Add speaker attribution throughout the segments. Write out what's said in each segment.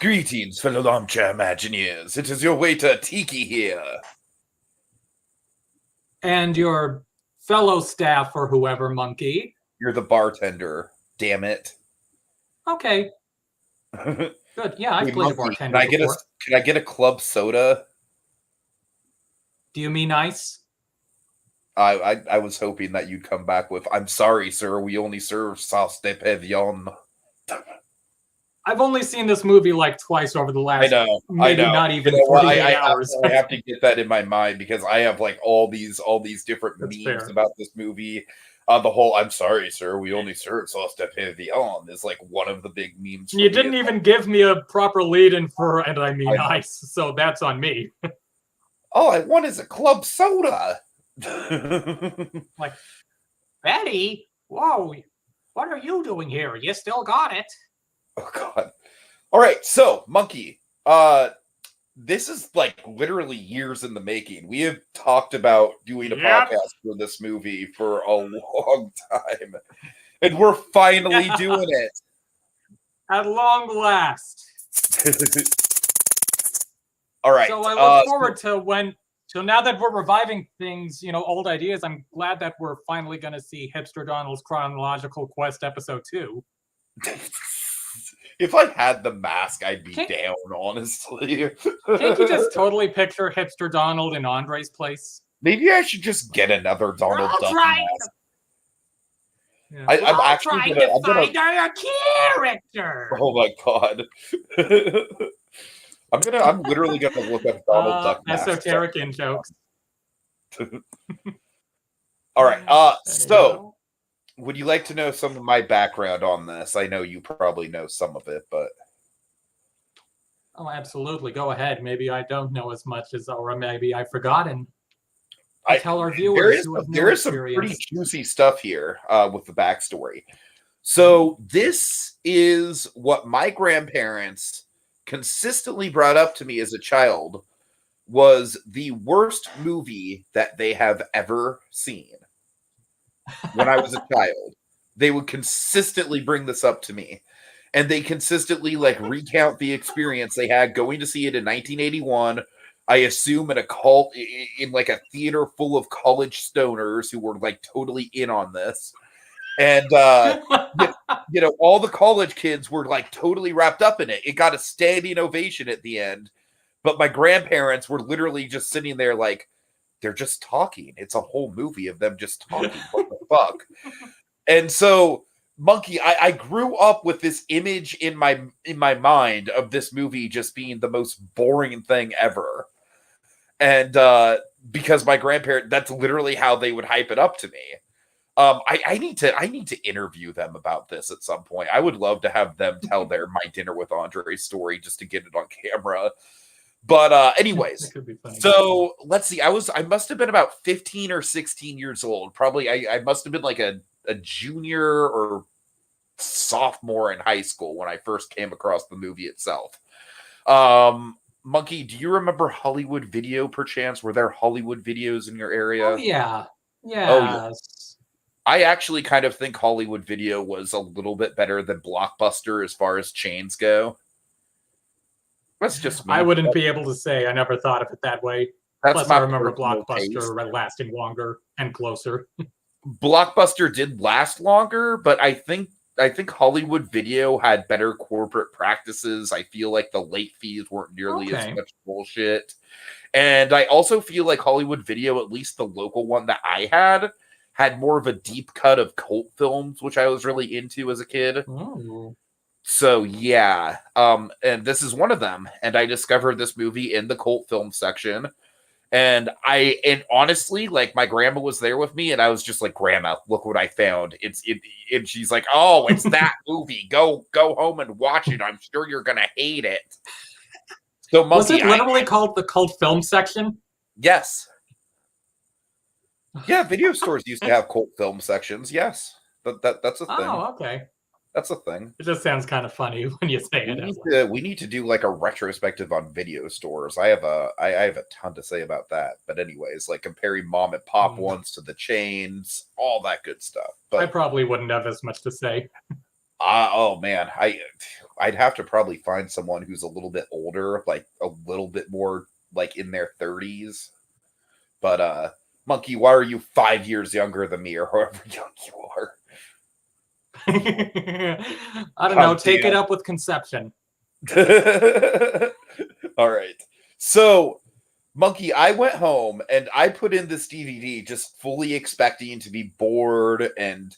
Speaker 1: Greetings, fellow armchair Imagineers. It is your waiter, Tiki here.
Speaker 2: And your fellow staff or whoever, Monkey.
Speaker 1: You're the bartender. Damn it.
Speaker 2: Okay,
Speaker 1: Hey,
Speaker 2: good. Yeah, I've played a
Speaker 1: Monkey,
Speaker 2: bartender before.
Speaker 1: can I get a club soda?
Speaker 2: Do you mean ice?
Speaker 1: I was hoping that you'd come back with, I'm sorry, sir, we only serve sauce de pavillon.
Speaker 2: I've only seen this movie like twice over the last,
Speaker 1: I
Speaker 2: maybe
Speaker 1: know.
Speaker 2: not even
Speaker 1: Well,
Speaker 2: 48 hours.
Speaker 1: I have to get that in my mind because I have like all these different
Speaker 2: That's
Speaker 1: memes
Speaker 2: fair.
Speaker 1: about this movie. The whole "I'm sorry, sir, we only serve sauce de pavillon" is like one of the big memes.
Speaker 2: You didn't even give me a proper lead-in for, and I mean ice, so that's on me.
Speaker 1: All I want is a club soda.
Speaker 2: Like, Betty, whoa, what are you doing here? You still got it.
Speaker 1: Oh God. All right, so Monkey, this is like literally years in the making. We have talked about doing a podcast for this movie for a long time, and we're finally doing it
Speaker 2: at long last.
Speaker 1: All right.
Speaker 2: So I look forward to now that we're reviving things, old ideas. I'm glad that we're finally going to see Hipster Donald's Chronological Quest Episode 2.
Speaker 1: If I had the mask, I'd be down, honestly.
Speaker 2: Can't you just totally picture Hipster Donald in Andre's place?
Speaker 1: Maybe I should just get another Donald Duck mask.
Speaker 2: Yeah.
Speaker 1: I'm actually
Speaker 2: gonna find our character.
Speaker 1: Oh my God. I'm literally gonna look up Donald Duck masks.
Speaker 2: Esoteric in jokes.
Speaker 1: All right. So would you like to know some of my background on this? I know you probably know some of it, but
Speaker 2: oh, absolutely. Go ahead. Maybe I don't know as much as, or maybe I've forgotten. I tell our viewers
Speaker 1: there is some pretty juicy stuff here with the backstory. So this is what my grandparents consistently brought up to me as a child was the worst movie that they have ever seen. When I was a child, they would consistently bring this up to me, and they consistently like recount the experience they had going to see it in 1981. I assume in like a theater full of college stoners who were like totally in on this. And, all the college kids were like totally wrapped up in it. It got a standing ovation at the end. But my grandparents were literally just sitting there like, they're just talking. It's a whole movie of them just talking. What the fuck? And so, Monkey, I grew up with this image in my mind of this movie just being the most boring thing ever. And because my grandparents, that's literally how they would hype it up to me. I need to interview them about this at some point. I would love to have them tell their My Dinner with Andre story just to get it on camera. But anyways, so let's see. I must have been about 15 or 16 years old. Probably I must have been like a junior or sophomore in high school when I first came across the movie itself. Monkey, do you remember Hollywood Video perchance? Were there Hollywood Videos in your area?
Speaker 2: Oh, yeah. Yes.
Speaker 1: Oh, yeah. I actually kind of think Hollywood Video was a little bit better than Blockbuster as far as chains go. That's just me.
Speaker 2: I wouldn't be able to say. I never thought of it that way. Plus, I remember Blockbuster lasting longer and closer.
Speaker 1: Blockbuster did last longer, but I think Hollywood Video had better corporate practices. I feel like the late fees weren't nearly as much bullshit. And I also feel like Hollywood Video, at least the local one that I had more of a deep cut of cult films, which I was really into as a kid.
Speaker 2: Oh.
Speaker 1: So yeah, and this is one of them. And I discovered this movie in the cult film section. And honestly, like my grandma was there with me, and I was just like, "Grandma, look what I found!" And she's like, "Oh, it's that movie. Go home and watch it. I'm sure you're gonna hate it." So, Monkey,
Speaker 2: was it literally called the cult film section?
Speaker 1: Yes. Yeah, video stores used to have cult film sections. Yes, that's a thing.
Speaker 2: Oh, okay.
Speaker 1: That's a thing.
Speaker 2: It just sounds kind of funny when you say it.
Speaker 1: We need to do like a retrospective on video stores. I have a ton to say about that. But anyways, like comparing mom and pop ones to the chains, all that good stuff. But
Speaker 2: I probably wouldn't have as much to say.
Speaker 1: Oh man, I'd have to probably find someone who's a little bit older, like a little bit more like in their 30s. But Monkey, why are you 5 years younger than me, or however young you are?
Speaker 2: I don't know.
Speaker 1: God
Speaker 2: Take it
Speaker 1: damn.
Speaker 2: up with conception.
Speaker 1: All right. So, Monkey, I went home and I put in this DVD just fully expecting to be bored and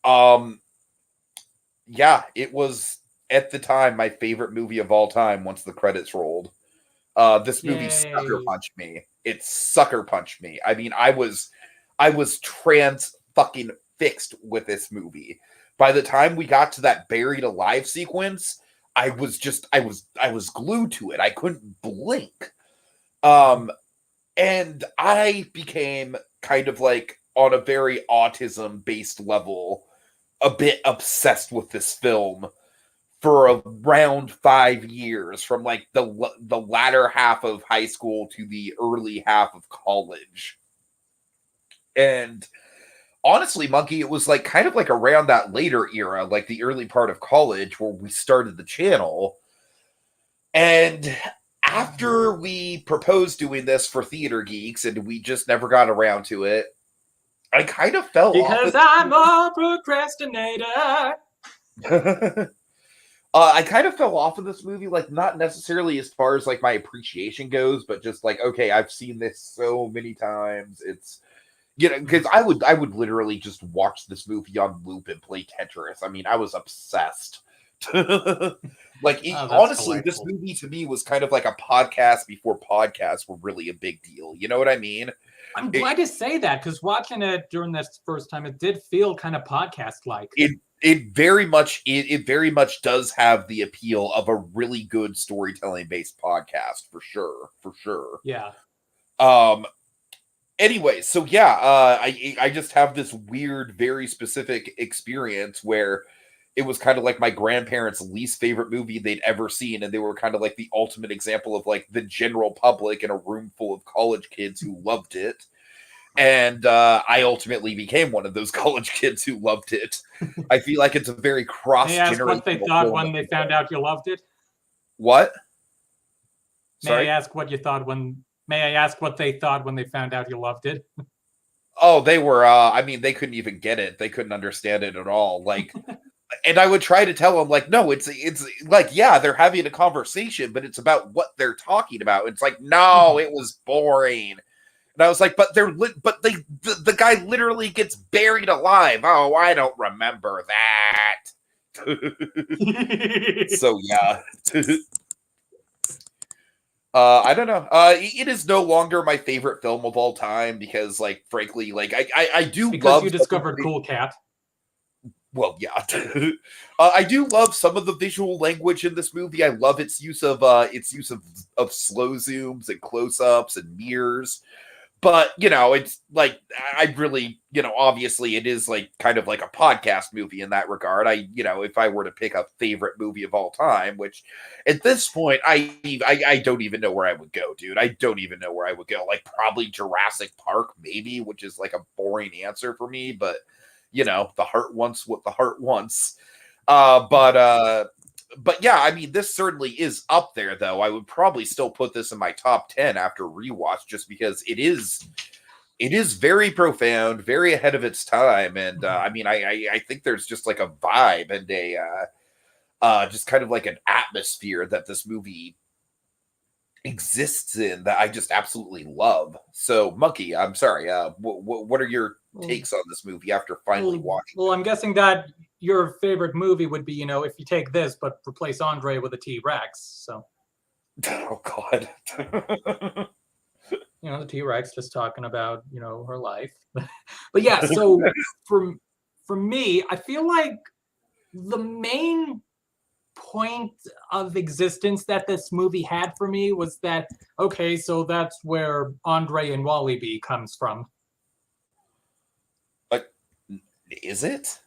Speaker 1: um yeah, it was at the time my favorite movie of all time once the credits rolled. This movie sucker
Speaker 2: Yay.
Speaker 1: punched me. It sucker punched me. I mean, I was trans fucking fixed with this movie. By the time we got to that buried alive sequence, I was glued to it. I couldn't blink. And I became kind of like on a very autism based level a bit obsessed with this film for around 5 years, from like the latter half of high school to the early half of college. And honestly, Monkey, it was like kind of like around that later era, like the early part of college, where we started the channel. And after we proposed doing this for Theater Geeks and we just never got around to it, I kind of fell off.
Speaker 2: Because I'm a procrastinator.
Speaker 1: I kind of fell off of this movie, like not necessarily as far as like my appreciation goes, but just like, okay, I've seen this so many times. It's because I would literally just watch this movie on loop and play Tetris. I mean, I was obsessed. Like honestly, this
Speaker 2: Delightful.
Speaker 1: movie to me was kind of like a podcast before podcasts were really a big deal. You know what I mean?
Speaker 2: I'm glad to say that, because watching it during this first time, it did feel kind of podcast-like.
Speaker 1: It very much does have the appeal of a really good storytelling based podcast, for sure.
Speaker 2: Yeah.
Speaker 1: Anyway, so yeah, I just have this weird, very specific experience where it was kind of like my grandparents' least favorite movie they'd ever seen, and they were kind of like the ultimate example of like the general public in a room full of college kids who loved it. And I ultimately became one of those college kids who loved it. I feel like it's a very
Speaker 2: May I ask
Speaker 1: cross-generational
Speaker 2: what they thought
Speaker 1: film.
Speaker 2: when they found out you loved it?
Speaker 1: What?
Speaker 2: May
Speaker 1: Sorry?
Speaker 2: I ask what you thought when? May I ask what they thought when they found out you loved it?
Speaker 1: Oh, they were. I mean, they couldn't even get it. They couldn't understand it at all. Like, and I would try to tell them, like, no, it's like, yeah, they're having a conversation, but it's about what they're talking about. It's like, no, it was boring. And I was like, but the guy literally gets buried alive. Oh, I don't remember that. So yeah. I don't know. It is no longer my favorite film of all time because, like, frankly, like I do
Speaker 2: because
Speaker 1: love
Speaker 2: you discovered Cool Cat.
Speaker 1: Well, yeah. I do love some of the visual language in this movie. I love its use of slow zooms and close-ups and mirrors. But, you know, it's like, I really, you know, obviously it is like kind of like a podcast movie in that regard. If I were to pick a favorite movie of all time, which at this point, I don't even know where I would go, dude. I don't even know where I would go. Like, probably Jurassic Park, maybe, which is like a boring answer for me. But, you know, the heart wants what the heart wants. But yeah, I mean, this certainly is up there, though. I would probably still put this in my top 10 after rewatch, just because it is very profound, very ahead of its time. And I mean, I think there's just like a vibe and a just kind of like an atmosphere that this movie exists in that I just absolutely love. So, Monkey, I'm sorry. What are your takes on this movie after finally watching
Speaker 2: Well,
Speaker 1: it?
Speaker 2: I'm guessing that your favorite movie would be, you know, if you take this but replace Andre with a T-Rex. So,
Speaker 1: Oh God.
Speaker 2: you know, the T-Rex just talking about, you know, her life. But yeah, so for me, I feel like the main point of existence that this movie had for me was that, okay, so that's where Andre and Wally-B comes from.
Speaker 1: Like, is it?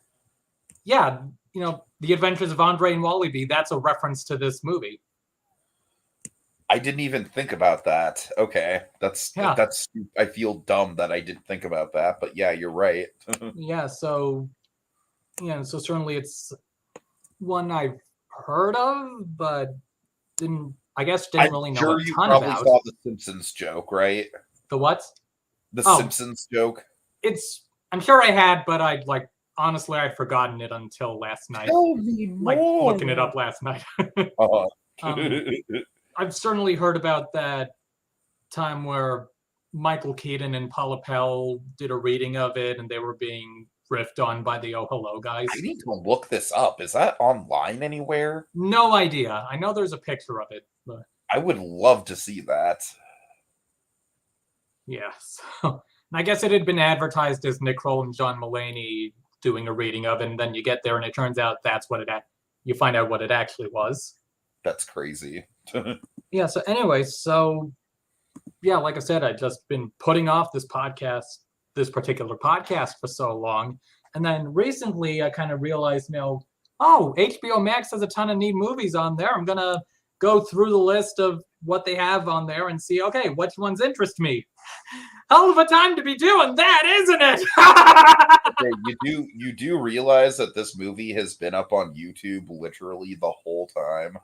Speaker 2: Yeah, you know, The Adventures of Andre and Wally-B, that's a reference to this movie.
Speaker 1: I didn't even think about that. Okay.
Speaker 2: Yeah.
Speaker 1: I feel dumb that I didn't think about that, but yeah, you're right.
Speaker 2: Yeah, so Yeah, so certainly it's one I've heard of, but didn't
Speaker 1: I'm
Speaker 2: really know
Speaker 1: sure
Speaker 2: a
Speaker 1: you
Speaker 2: ton
Speaker 1: probably
Speaker 2: about.
Speaker 1: saw the Simpsons joke, right?
Speaker 2: The what?
Speaker 1: The
Speaker 2: Oh,
Speaker 1: Simpsons joke.
Speaker 2: I'm sure I had, but honestly I'd forgotten it until last night.
Speaker 1: Tell me
Speaker 2: Like
Speaker 1: more.
Speaker 2: looking it up last night.
Speaker 1: Uh-huh.
Speaker 2: I've certainly heard about that time where Michael Keaton and Paula Pell did a reading of it, and they were being riffed on by the Oh Hello guys.
Speaker 1: I need to look this up. Is that online anywhere?
Speaker 2: No idea. I know there's a picture of it, but
Speaker 1: I would love to see that.
Speaker 2: yeah. So I guess it had been advertised as Nick Kroll and John Mulaney doing a reading of it, and then you get there and it turns out that's what you find out what it actually was.
Speaker 1: That's crazy.
Speaker 2: Yeah, so anyway, yeah, like I said, I'd just been putting off this particular podcast for so long. And then recently I kind of realized, oh, HBO Max has a ton of neat movies on there. I'm going to go through the list of what they have on there and see, okay, which ones interest me. Hell of a time to be doing that, isn't it?
Speaker 1: Okay, you do realize that this movie has been up on YouTube literally the whole time?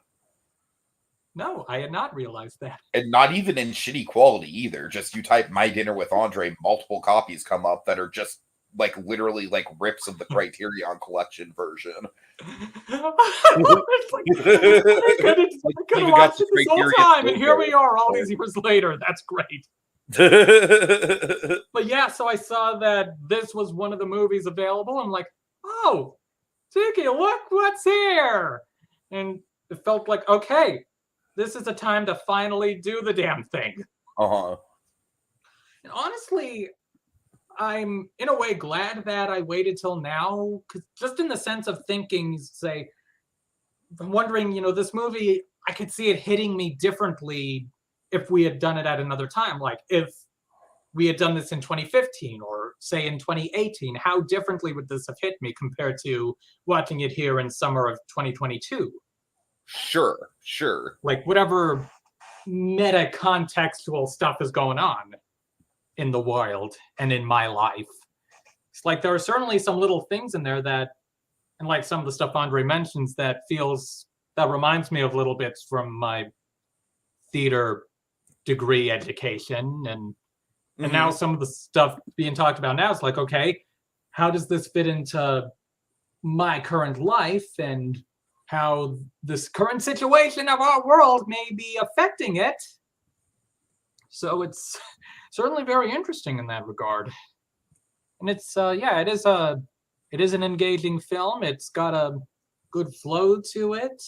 Speaker 2: No, I had not realized that.
Speaker 1: And not even in shitty quality either. Just you type My Dinner with Andre, multiple copies come up that are just like literally like rips of the Criterion Collection version.
Speaker 2: I could have watched it this whole time, and here we are all these years later. That's great. But yeah, so I saw that this was one of the movies available. I'm like, oh, Tiki, look what's here. And it felt like, okay, this is a time to finally do the damn thing.
Speaker 1: Uh-huh.
Speaker 2: And honestly, I'm in a way glad that I waited till now, because just in the sense of thinking, say, I'm wondering, this movie, I could see it hitting me differently if we had done it at another time. Like if we had done this in 2015 or say in 2018, how differently would this have hit me compared to watching it here in summer of 2022?
Speaker 1: Sure.
Speaker 2: Like whatever meta contextual stuff is going on in the world and in my life. It's like there are certainly some little things in there that, and like some of the stuff Andre mentions, that reminds me of little bits from my theater degree education. And now some of the stuff being talked about now is like, okay, how does this fit into my current life and how this current situation of our world may be affecting it? So it's certainly very interesting in that regard. And it's it is an engaging film. It's got a good flow to it.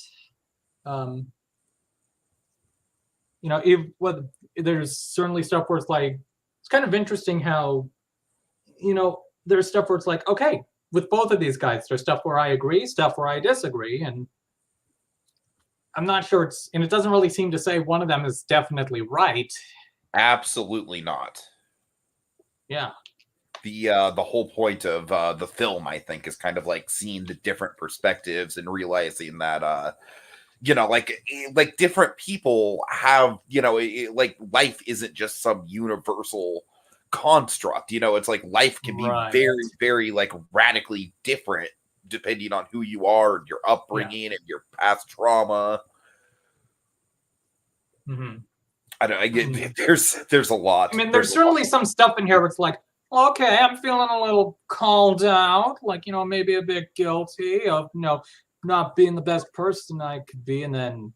Speaker 2: There's certainly stuff where it's like, it's kind of interesting how, there's stuff where it's like, okay, with both of these guys, there's stuff where I agree, stuff where I disagree, and I'm not sure and it doesn't really seem to say one of them is definitely right.
Speaker 1: Absolutely not.
Speaker 2: Yeah.
Speaker 1: The whole point of the film, I think, is kind of like seeing the different perspectives and realizing that like different people have, like life isn't just some universal construct. It's like life can be very, very like radically different depending on who you are and your upbringing and your past trauma.
Speaker 2: Mm-hmm.
Speaker 1: I get there's a lot.
Speaker 2: I mean, there's certainly some stuff in here where it's like, okay, I'm feeling a little called out, like, maybe a bit guilty of, not being the best person I could be, and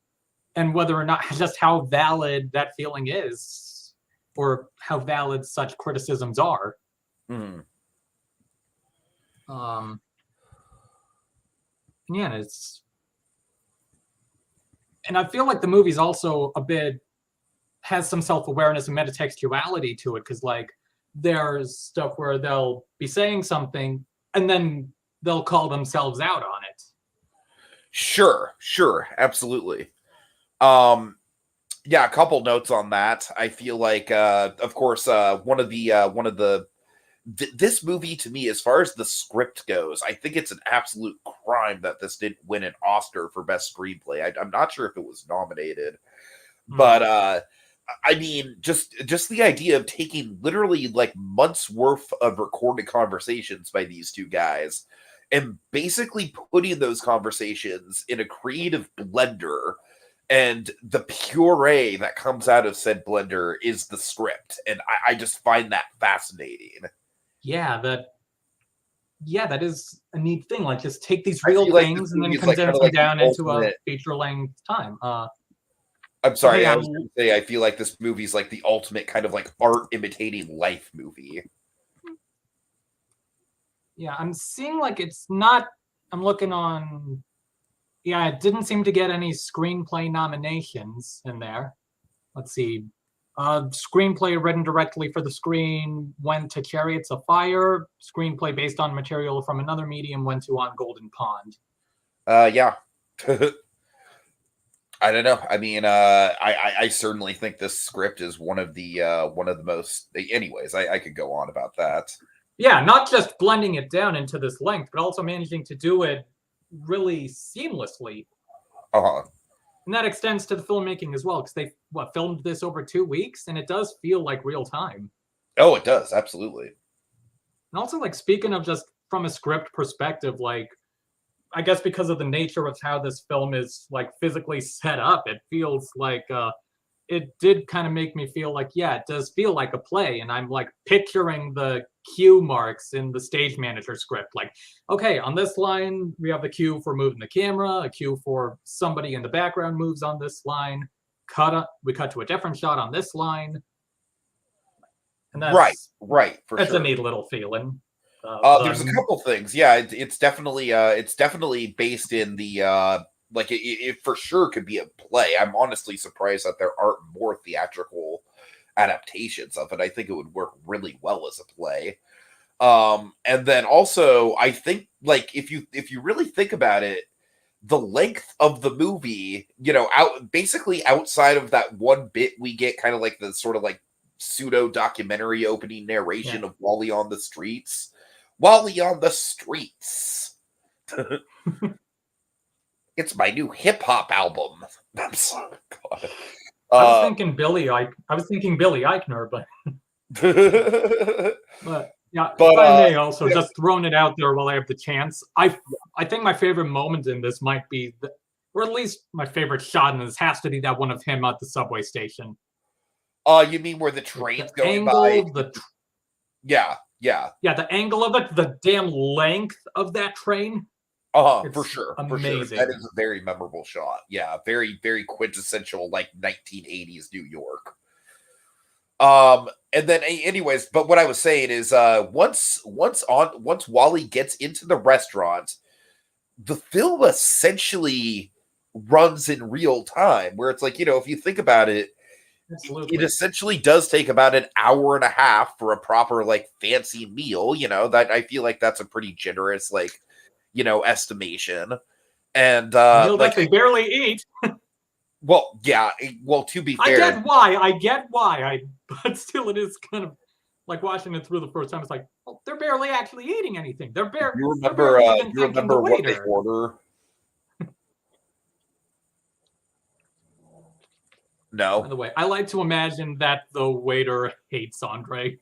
Speaker 2: whether or not just how valid that feeling is, or how valid such criticisms are.
Speaker 1: Mm.
Speaker 2: Yeah, and I feel like the movie's also has some self-awareness and metatextuality to it, because like there's stuff where they'll be saying something and then they'll call themselves out on it.
Speaker 1: Sure, absolutely. Yeah, a couple notes on that. I feel like of course this movie, to me, as far as the script goes, I think it's an absolute crime that this didn't win an Oscar for best screenplay. I'm not sure if it was nominated, but I mean, just the idea of taking literally like months worth of recorded conversations by these two guys and basically putting those conversations in a creative blender, and the puree that comes out of said blender is the script, and I just find that fascinating.
Speaker 2: Yeah, that is a neat thing. Like, just take these real
Speaker 1: like
Speaker 2: things and then
Speaker 1: is like
Speaker 2: condense them
Speaker 1: like the
Speaker 2: down into a
Speaker 1: ultimate.
Speaker 2: feature-length time.
Speaker 1: I'm
Speaker 2: Okay,
Speaker 1: sorry, I was going to say I feel like this movie's like the ultimate kind of like art imitating life movie.
Speaker 2: yeah, I'm seeing like it's not. I'm looking on. Yeah, it didn't seem to get any screenplay nominations in there. Let's see. Screenplay written directly for the screen went to Chariots of Fire. Screenplay based on material from another medium went to On Golden Pond.
Speaker 1: Yeah. I don't know. I mean, I certainly think this script is one of the most. Anyways, I could go on about that.
Speaker 2: Yeah, not just blending it down into this length, but also managing to do it really seamlessly.
Speaker 1: Uh-huh.
Speaker 2: And that extends to the filmmaking as well, because they filmed this over 2 weeks, and it does feel like real time.
Speaker 1: Oh, it does, absolutely.
Speaker 2: And also, like, speaking of just from a script perspective, like, I guess because of the nature of how this film is like physically set up, it feels like it did kind of make me feel like, yeah, it does feel like a play. And I'm like picturing the cue marks in the stage manager script. Like, okay, on this line, we have the cue for moving the camera, a cue for somebody in the background moves on this line, we cut to a different shot on this line. And that's
Speaker 1: right, for
Speaker 2: that's
Speaker 1: sure.
Speaker 2: a neat little feeling.
Speaker 1: There's a couple things. Yeah, it's definitely based in the like it for sure could be a play. I'm honestly surprised that there aren't more theatrical adaptations of it. I think it would work really well as a play. And then also I think like if you really think about it, the length of the movie, basically outside of that one bit we get kind of like the sort of like pseudo documentary opening narration of Wally on the Streets. Wally on the Streets. It's my new hip hop album. I'm sorry. God.
Speaker 2: I was thinking Billy Eichner, but but yeah, if I may also just throwing it out there while I have the chance. I think my favorite moment in this might be, or at least my favorite shot in this has to be that one of him at the subway station.
Speaker 1: You mean where the train's going by? Yeah.
Speaker 2: The angle of it, the damn length of that train.
Speaker 1: For sure.
Speaker 2: Amazing.
Speaker 1: For sure. That is a very memorable shot. Yeah, very, very quintessential, like 1980s New York. And then, anyways, but what I was saying is, once Wally gets into the restaurant, the film essentially runs in real time. Where it's like, if you think about it,
Speaker 2: absolutely,
Speaker 1: it essentially does take about an hour and a half for a proper like fancy meal. That I feel like that's a pretty generous like estimation. And
Speaker 2: meal that they barely eat.
Speaker 1: Well, yeah. Well, to be fair,
Speaker 2: I get why. But still, it is kind of like watching it through the first time. It's like, well, they're barely actually eating anything. They're barely.
Speaker 1: You remember
Speaker 2: the
Speaker 1: what they order? No.
Speaker 2: By the way, I like to imagine that the waiter hates Andre.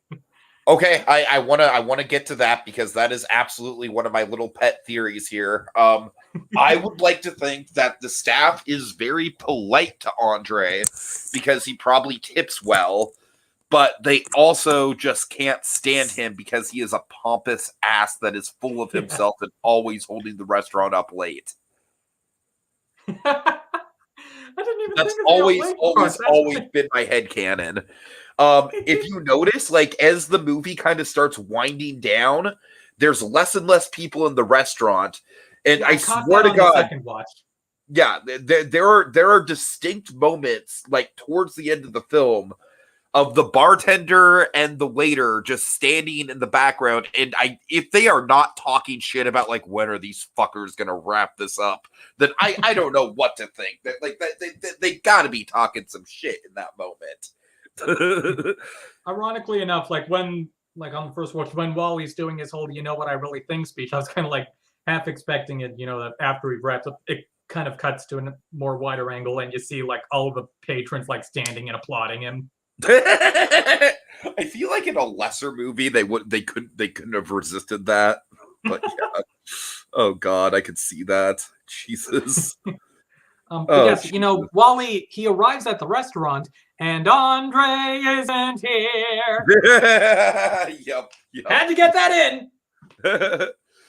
Speaker 1: Okay, I wanna get to that because that is absolutely one of my little pet theories here. I would like to think that the staff is very polite to Andre because he probably tips well, but they also just can't stand him because he is a pompous ass that is full of himself and always holding the restaurant up late.
Speaker 2: I didn't even
Speaker 1: That's
Speaker 2: think
Speaker 1: always been my headcanon. If you notice, like as the movie kind of starts winding down, there's less and less people in the restaurant, and I swear to God,
Speaker 2: second watch.
Speaker 1: Yeah, there are distinct moments like towards the end of the film of the bartender and the waiter just standing in the background, and if they are not talking shit about like when are these fuckers gonna wrap this up, then I don't know what to think. That like they got to be talking some shit in that moment.
Speaker 2: Ironically enough, like on the first watch, when Wally's doing his whole "you know what I really think" speech, I was kind of like half expecting it, that after he wraps up, it kind of cuts to a more wider angle, and you see like all the patrons like standing and applauding him.
Speaker 1: I feel like in a lesser movie they couldn't have resisted that. But yeah. Oh God, I could see that. Jesus.
Speaker 2: But
Speaker 1: Oh,
Speaker 2: yes,
Speaker 1: Jesus.
Speaker 2: Wally, he arrives at the restaurant and Andre isn't here.
Speaker 1: Yep.
Speaker 2: Had to get that in.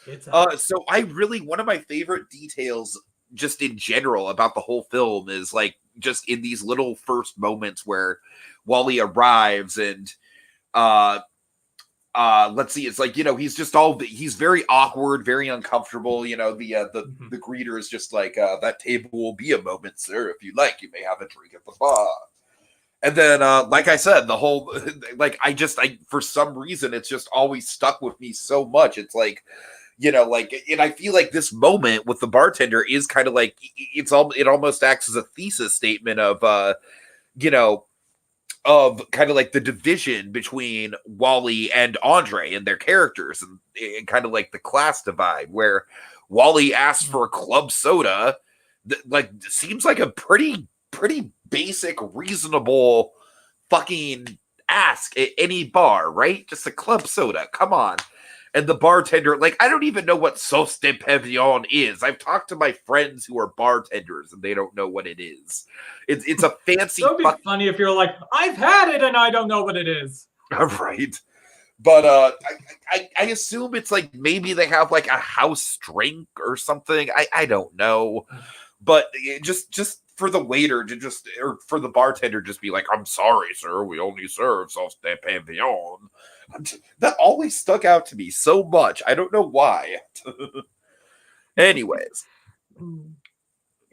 Speaker 2: It's
Speaker 1: So one of my favorite details just in general about the whole film is like just in these little first moments where Wally arrives and uh let's see, it's like, he's very awkward, very uncomfortable. The greeter is just like, that table will be a moment, sir. If you like, you may have a drink at the bar. And then, like I said, the whole, like, I for some reason, it's just always stuck with me so much. It's like, and I feel like this moment with the bartender is kind of like, it almost acts as a thesis statement of, you know, of kind of like the division between Wally and Andre and their characters, and kind of like the class divide where Wally asks for a club soda that like seems like a pretty basic, reasonable fucking ask at any bar, right? Just a club soda. Come on. And the bartender, like, I don't even know what sauce de pavillon is. I've talked to my friends who are bartenders and they don't know what it is. It's a fancy.
Speaker 2: It would be funny if you're like, I've had it and I don't know what it is.
Speaker 1: Right. But I assume it's like maybe they have like a house drink or something. I don't know. But just for the waiter to or for the bartender just be like, I'm sorry, sir, we only serve sauce de pavillon. That always stuck out to me so much. I don't know why. Anyways.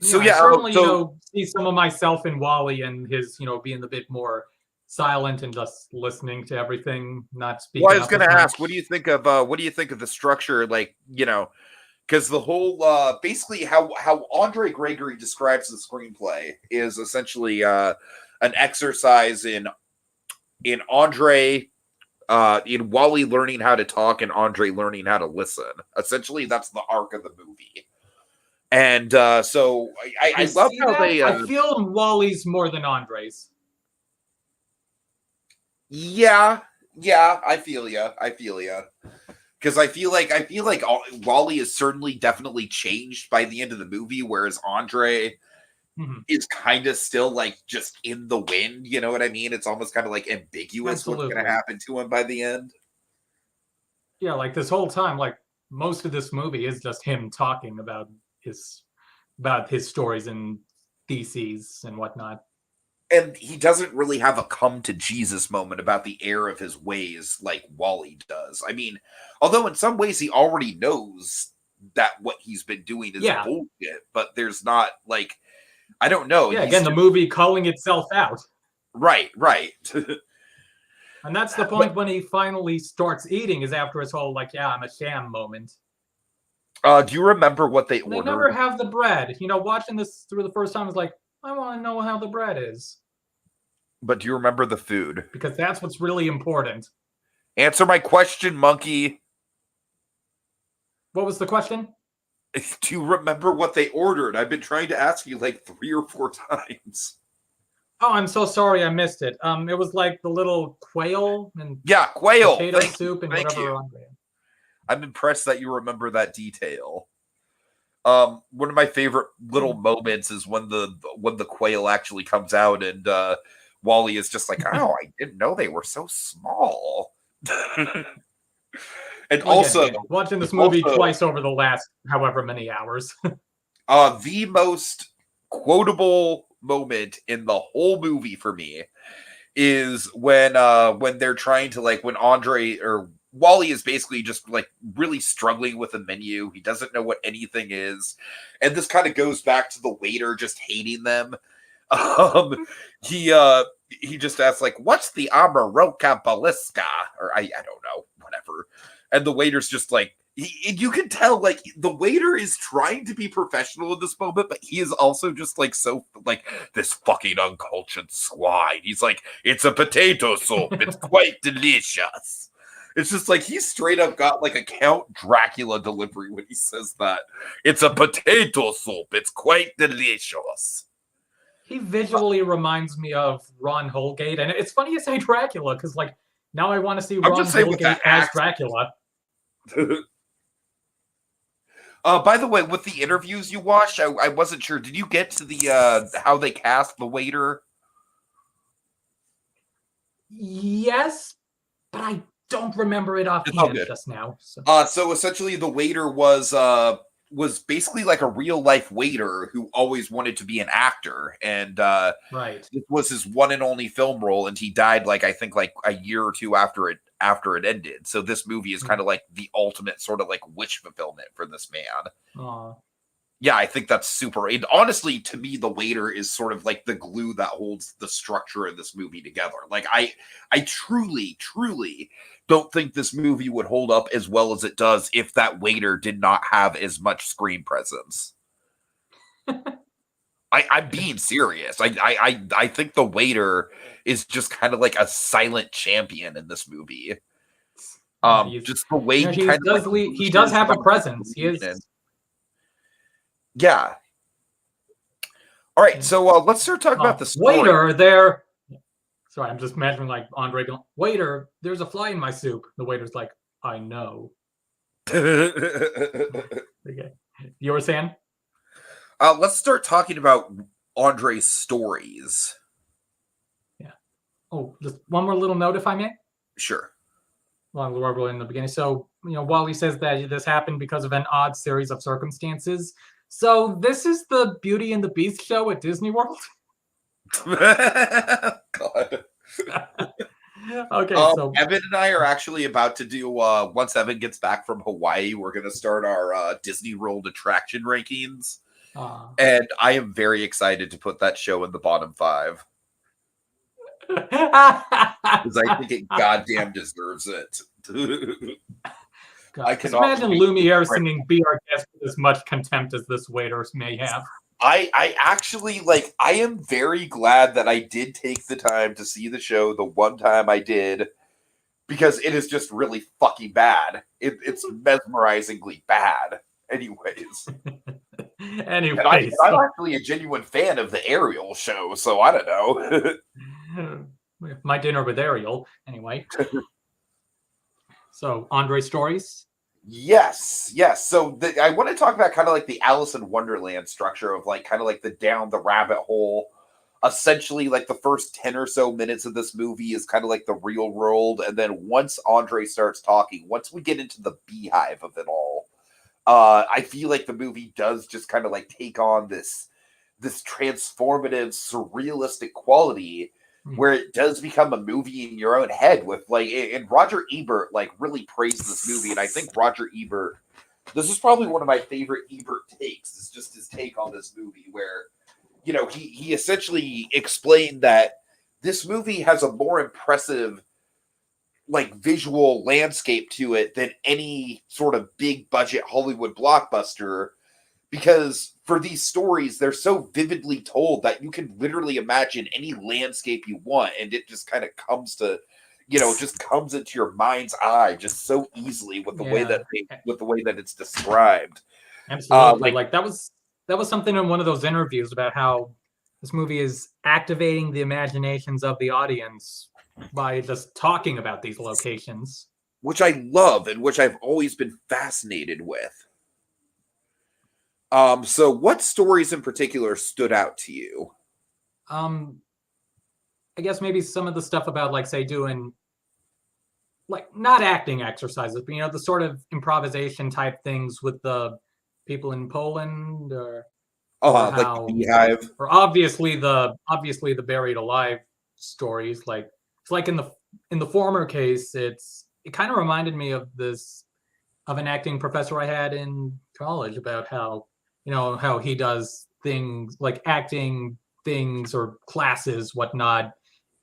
Speaker 1: So
Speaker 2: I certainly, see some of myself in Wally and his, being a bit more silent and just listening to everything, not speaking.
Speaker 1: Well, I was going to ask, what do you think of the structure? Like, because the whole basically how Andre Gregory describes the screenplay is essentially an exercise in Andre. In Wally learning how to talk and Andre learning how to listen. Essentially, that's the arc of the movie. And so I love how they.
Speaker 2: I feel Wally's more than Andre's.
Speaker 1: Yeah, I feel ya. Because I feel like Wally is definitely changed by the end of the movie, whereas Andre is kind of still like just in the wind. You know what I mean? It's almost kind of like ambiguous what's going to happen to him by the end.
Speaker 2: Yeah, like this whole time, like most of this movie is just him talking about his stories and theses and whatnot.
Speaker 1: And he doesn't really have a come to Jesus moment about the error of his ways like Wally does. I mean, although in some ways he already knows that what he's been doing is bullshit, but there's not like, I don't know.
Speaker 2: Yeah, again, the movie calling itself out.
Speaker 1: Right.
Speaker 2: And that's the point when he finally starts eating, is after his whole, like, yeah, I'm a sham moment.
Speaker 1: Do you remember what they ordered?
Speaker 2: They never have the bread. Watching this through the first time, I was like, I want to know how the bread is.
Speaker 1: But do you remember the food?
Speaker 2: Because that's what's really important.
Speaker 1: Answer my question, monkey.
Speaker 2: What was the question?
Speaker 1: Do you remember what they ordered? I've been trying to ask you like 3 or 4 times.
Speaker 2: Oh, I'm so sorry I missed it. It was like the little quail and
Speaker 1: quail
Speaker 2: potato soup and whatever.
Speaker 1: I'm impressed that you remember that detail. One of my favorite little moments is when the quail actually comes out and Wally is just like, oh, I didn't know they were so small. And also
Speaker 2: watching this movie twice over the last however many hours.
Speaker 1: The most quotable moment in the whole movie for me is when they're trying to, like, when Andre or Wally is basically just like really struggling with the menu. He doesn't know what anything is. And this kind of goes back to the waiter just hating them. He just asks, like, what's the Amaroca Balisca? Or I don't know, whatever. And the waiter's just like, you can tell, like, the waiter is trying to be professional in this moment, but he is also just like, so like, this fucking uncultured swine. He's like, it's a potato soup. It's quite delicious. It's just like, he straight up got like a Count Dracula delivery when he says that. It's a potato soup. It's quite delicious.
Speaker 2: He visually reminds me of Ron Holgate. And it's funny you say Dracula, because, like, now I want to see Ron Holgate as Dracula.
Speaker 1: By the way, with the interviews you watched, I wasn't sure. Did you get to the how they cast the waiter?
Speaker 2: Yes, but I don't remember it
Speaker 1: It's all
Speaker 2: offhand
Speaker 1: good.
Speaker 2: just now.
Speaker 1: So essentially, the waiter was basically like a real life waiter who always wanted to be an actor, and
Speaker 2: Right.
Speaker 1: this was his one and only film role, and he died like I think like a year or two after it ended. So this movie is kind of like the ultimate sort of like wish fulfillment for this man.
Speaker 2: Aw.
Speaker 1: Yeah, I think that's super. And honestly, to me, the waiter is sort of like the glue that holds the structure of this movie together. Like, I truly, truly don't think this movie would hold up as well as it does if that waiter did not have as much screen presence. I'm being serious. I think the waiter is just kind of like a silent champion in this movie. Just the way he kind of like
Speaker 2: he does have a presence. He is.
Speaker 1: Yeah. All right, so let's start talking about the story.
Speaker 2: Waiter, there. Sorry, I'm just imagining like Andre going, waiter, there's a fly in my soup. The waiter's like, I know. Okay. You were saying?
Speaker 1: Let's start talking about Andre's stories.
Speaker 2: Yeah. Oh, just one more little note, if I may.
Speaker 1: Sure.
Speaker 2: Well, we're in the beginning. So, Wally says that this happened because of an odd series of circumstances. So this is the Beauty and the Beast show at Disney World?
Speaker 1: God.
Speaker 2: Okay, so
Speaker 1: Evan and I are actually about to do, once Evan gets back from Hawaii, we're going to start our Disney World attraction rankings. And I am very excited to put that show in the bottom 5. Because I think it goddamn deserves it.
Speaker 2: I can imagine Lumiere singing "Be Our Guest" with as much contempt as this waiter may have.
Speaker 1: I actually I am very glad that I did take the time to see the show the one time I did, because it is just really fucking bad. It's mesmerizingly bad. Anyways. And I'm actually a genuine fan of the Ariel show, so I don't know.
Speaker 2: My dinner with Ariel, anyway. So, Andre stories?
Speaker 1: Yes. So I want to talk about kind of like the Alice in Wonderland structure of like kind of like the down the rabbit hole. Essentially, like the first 10 or so minutes of this movie is kind of like the real world. And then once Andre starts talking, once we get into the beehive of it all, I feel like the movie does just kind of like take on this transformative, surrealistic quality where it does become a movie in your own head with like, and Roger Ebert like really praised this movie. And I think Roger Ebert, this is probably one of my favorite Ebert takes, is just his take on this movie where, he essentially explained that this movie has a more impressive like visual landscape to it than any sort of big budget Hollywood blockbuster, because for these stories, they're so vividly told that you can literally imagine any landscape you want, and it just kind of comes to, just comes into your mind's eye just so easily with the way that it's described.
Speaker 2: Absolutely, like that was something in one of those interviews about how this movie is activating the imaginations of the audience by just talking about these locations,
Speaker 1: which I love and which I've always been fascinated with. So what stories in particular stood out to you?
Speaker 2: I guess maybe some of the stuff about like, say, doing like not acting exercises, but the sort of improvisation type things with the people in Poland, or
Speaker 1: like the beehive,
Speaker 2: or obviously the buried alive stories. Like it's like in the former case, it kind of reminded me of an acting professor I had in college about how how he does things like acting things or classes, whatnot,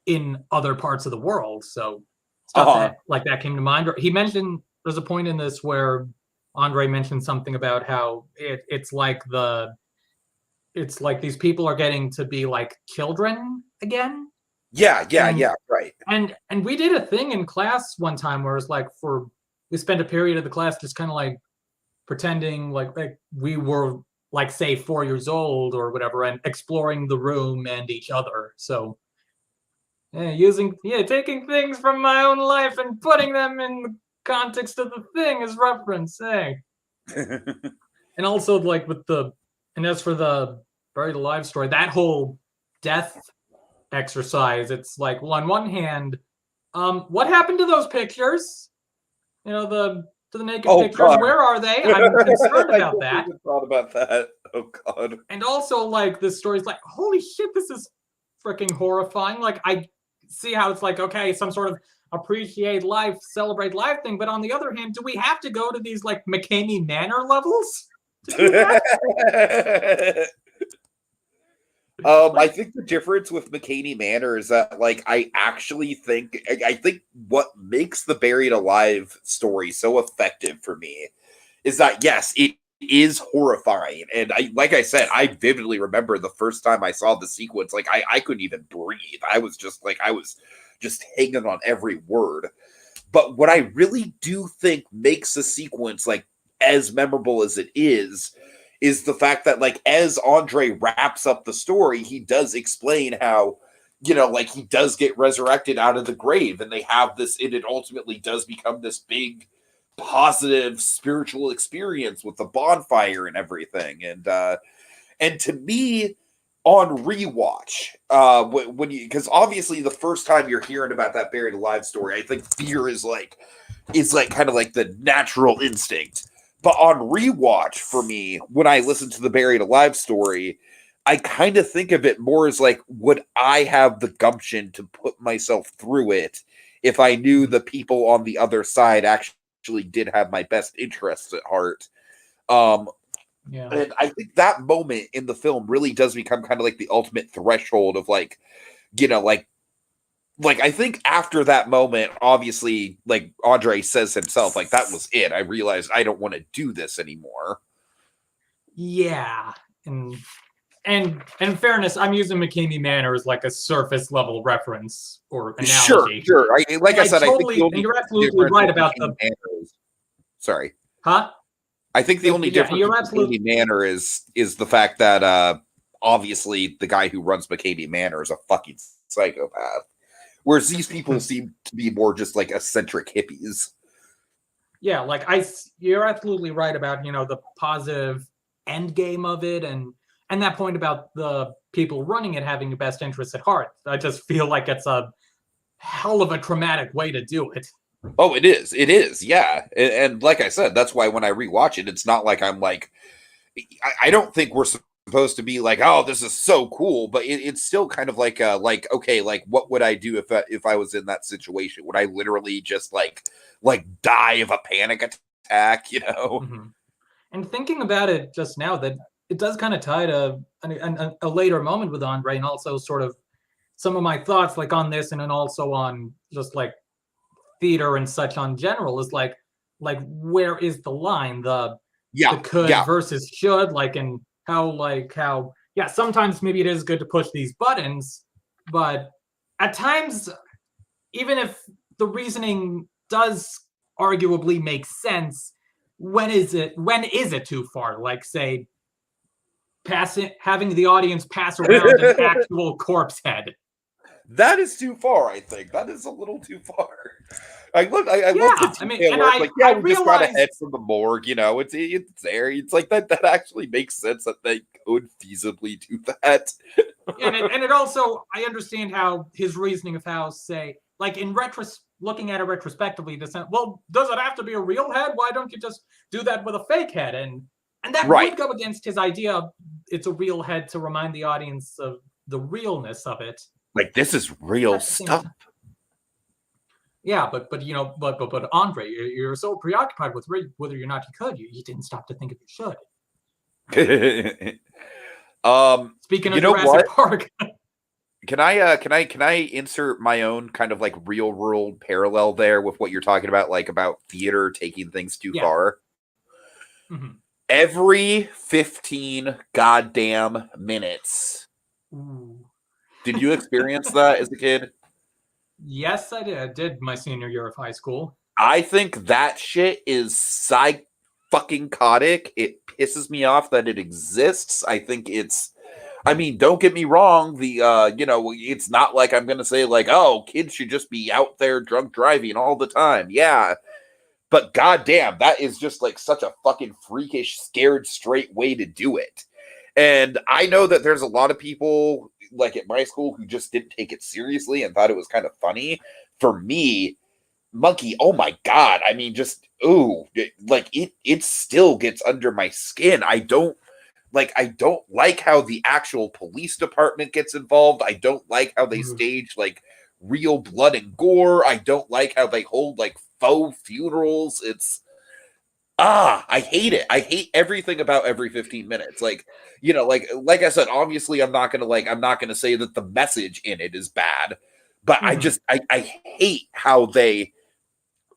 Speaker 2: in other parts of the world. So stuff that came to mind. Or he mentioned there's a point in this where Andre mentioned something about how it's like these people are getting to be like children again.
Speaker 1: Yeah, right.
Speaker 2: And we did a thing in class one time where it's like we spent a period of the class just kind of like pretending like we were like, say, 4 years old or whatever, and exploring the room and each other. So taking things from my own life and putting them in the context of the thing as reference. Hey. And also, like, and as for the buried alive story, that whole death exercise, it's like, well, on one hand, what happened to those pictures? To the naked pictures,
Speaker 1: God.
Speaker 2: where are they? I'm concerned
Speaker 1: I
Speaker 2: about
Speaker 1: never
Speaker 2: that.
Speaker 1: even thought about that. Oh God.
Speaker 2: And also, like, this story's like, holy shit, this is freaking horrifying. Like, I see how it's like, okay, some sort of appreciate life, celebrate life thing, but on the other hand, do we have to go to these like McCamey Manor levels to do that?
Speaker 1: I think the difference with McCaney Manor is that, like, I think what makes the Buried Alive story so effective for me is that, yes, it is horrifying. And like I said, I vividly remember the first time I saw the sequence, like, I couldn't even breathe. I was just hanging on every word. But what I really do think makes the sequence, like, as memorable as it is the fact that, like, as Andre wraps up the story, he does explain how, like, he does get resurrected out of the grave, and they have this, and it ultimately does become this big positive spiritual experience with the bonfire and everything. And to me, on rewatch, when you, because obviously the first time you're hearing about that Buried Alive story, I think fear is kind of like the natural instinct. But on rewatch, for me, when I listen to the Buried Alive story, I kind of think of it more as like, would I have the gumption to put myself through it if I knew the people on the other side actually did have my best interests at heart?
Speaker 2: Yeah.
Speaker 1: And I think that moment in the film really does become kind of like the ultimate threshold of, like, like I think after that moment, obviously, like Andre says himself, like, that was it. I realized I don't want to do this anymore.
Speaker 2: Yeah. And in fairness, I'm using McCamey Manor as like a surface level reference or analogy.
Speaker 1: Sure. I said,
Speaker 2: totally,
Speaker 1: I think
Speaker 2: and you're absolutely right about the.
Speaker 1: Sorry.
Speaker 2: Huh?
Speaker 1: I think the only difference
Speaker 2: you're
Speaker 1: with
Speaker 2: absolutely
Speaker 1: McCamey Manor is the fact that obviously the guy who runs McCamey Manor is a fucking psychopath, whereas these people seem to be more just like eccentric hippies.
Speaker 2: Yeah, like you're absolutely right about the positive end game of it, and that point about the people running it having your best interests at heart. I just feel like it's a hell of a traumatic way to do it.
Speaker 1: Oh, it is, yeah. And like I said, that's why when I rewatch it, it's not like I'm like, I don't think we're supposed to be like, oh, this is so cool, but it's still kind of like, okay, like, what would I do if I was in that situation? Would I literally just like die of a panic attack,
Speaker 2: Mm-hmm. And thinking about it just now, that it does kind of tie to a later moment with Andre, and also sort of some of my thoughts like on this, and then also on just like theater and such on general, is like where is the line, the could versus should, like, and how yeah, sometimes maybe it is good to push these buttons, but at times, even if the reasoning does arguably make sense, when is it too far? Like, say, having the audience pass around an actual corpse head.
Speaker 1: That is too far, I think. That is a little too far. I love the detail where it's like, yeah, we just got a head from the morgue, it's there. It's like that actually makes sense that they could feasibly do that.
Speaker 2: and it also, I understand how his reasoning of how, say, like, in looking at it retrospectively, well, does it have to be a real head? Why don't you just do that with a fake head? And that would go against his idea of it's a real head to remind the audience of the realness of it.
Speaker 1: Like, this is real stuff.
Speaker 2: Yeah, but Andre, you're so preoccupied with whether or not you could, you didn't stop to think if you should. Speaking of Jurassic Park.
Speaker 1: Can I insert my own kind of like real world parallel there with what you're talking about, like about theater taking things too far?
Speaker 2: Mm-hmm.
Speaker 1: Every 15 goddamn minutes.
Speaker 2: Ooh.
Speaker 1: Did you experience that as a kid?
Speaker 2: Yes, I did. I did my senior year of high school.
Speaker 1: I think that shit is fucking-cotic. It pisses me off that it exists. I think don't get me wrong. It's not like I'm going to say like, oh, kids should just be out there drunk driving all the time. Yeah. but goddamn, that is just like such a fucking freakish, scared straight way to do it. And I know that there's a lot of people like at my school who just didn't take it seriously and thought it was kind of funny. For me, Monkey, oh my god, I mean, just it still gets under my skin. I don't like how the actual police department gets involved. I don't like how they stage like real blood and gore. I don't like how they hold like faux funerals. It's I hate it. I hate everything about every 15 minutes. Like, like I said, obviously I'm not gonna say that the message in it is bad, but I hate how they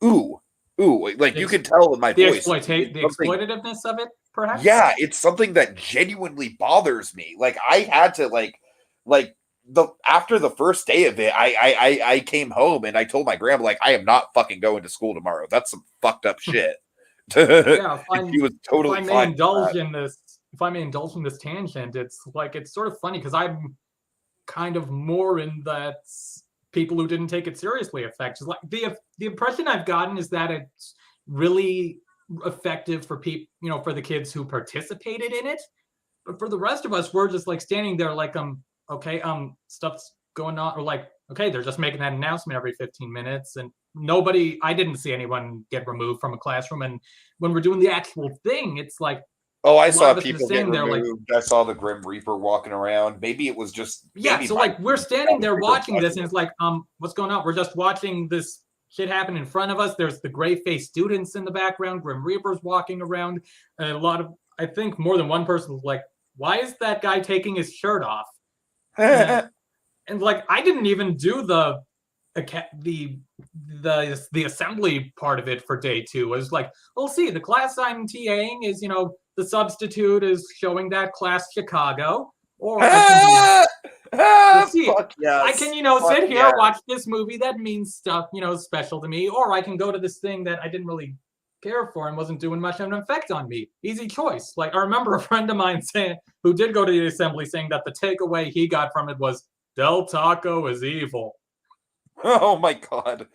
Speaker 1: like you can tell in my voice
Speaker 2: the exploitativeness of it, perhaps.
Speaker 1: Yeah, it's something that genuinely bothers me. Like I had to after the first day of it, I came home and I told my grandma, like, I am not fucking going to school tomorrow. That's some fucked up shit.
Speaker 2: Yeah,
Speaker 1: he was totally
Speaker 2: if I may indulge in this tangent, it's sort of funny because I'm kind of more in that people who didn't take it seriously effect. Like the impression I've gotten is that it's really effective for people, for the kids who participated in it, but for the rest of us, we're just like standing there like okay, stuff's going on, or like, okay, they're just making that announcement every 15 minutes and I didn't see anyone get removed from a classroom. And when we're doing the actual thing, it's like,
Speaker 1: I saw people get removed. I saw the Grim Reaper walking around. Maybe it was just
Speaker 2: so like we're standing there watching this, and it's like, what's going on? We're just watching this shit happen in front of us. There's the gray-faced students in the background. Grim Reaper's walking around. And I think more than one person was like, why is that guy taking his shirt off? And like, I didn't even do the assembly part of it for day 2. It was like, we'll see, the class I'm TAing is, the substitute is showing that class Chicago, or I can see,
Speaker 1: yes.
Speaker 2: I can, sit here, watch this movie that means stuff, special to me, or I can go to this thing that I didn't really care for and wasn't doing much of an effect on me. Easy choice. Like, I remember a friend of mine who did go to the assembly saying that the takeaway he got from it was Del Taco is evil.
Speaker 1: Oh my god.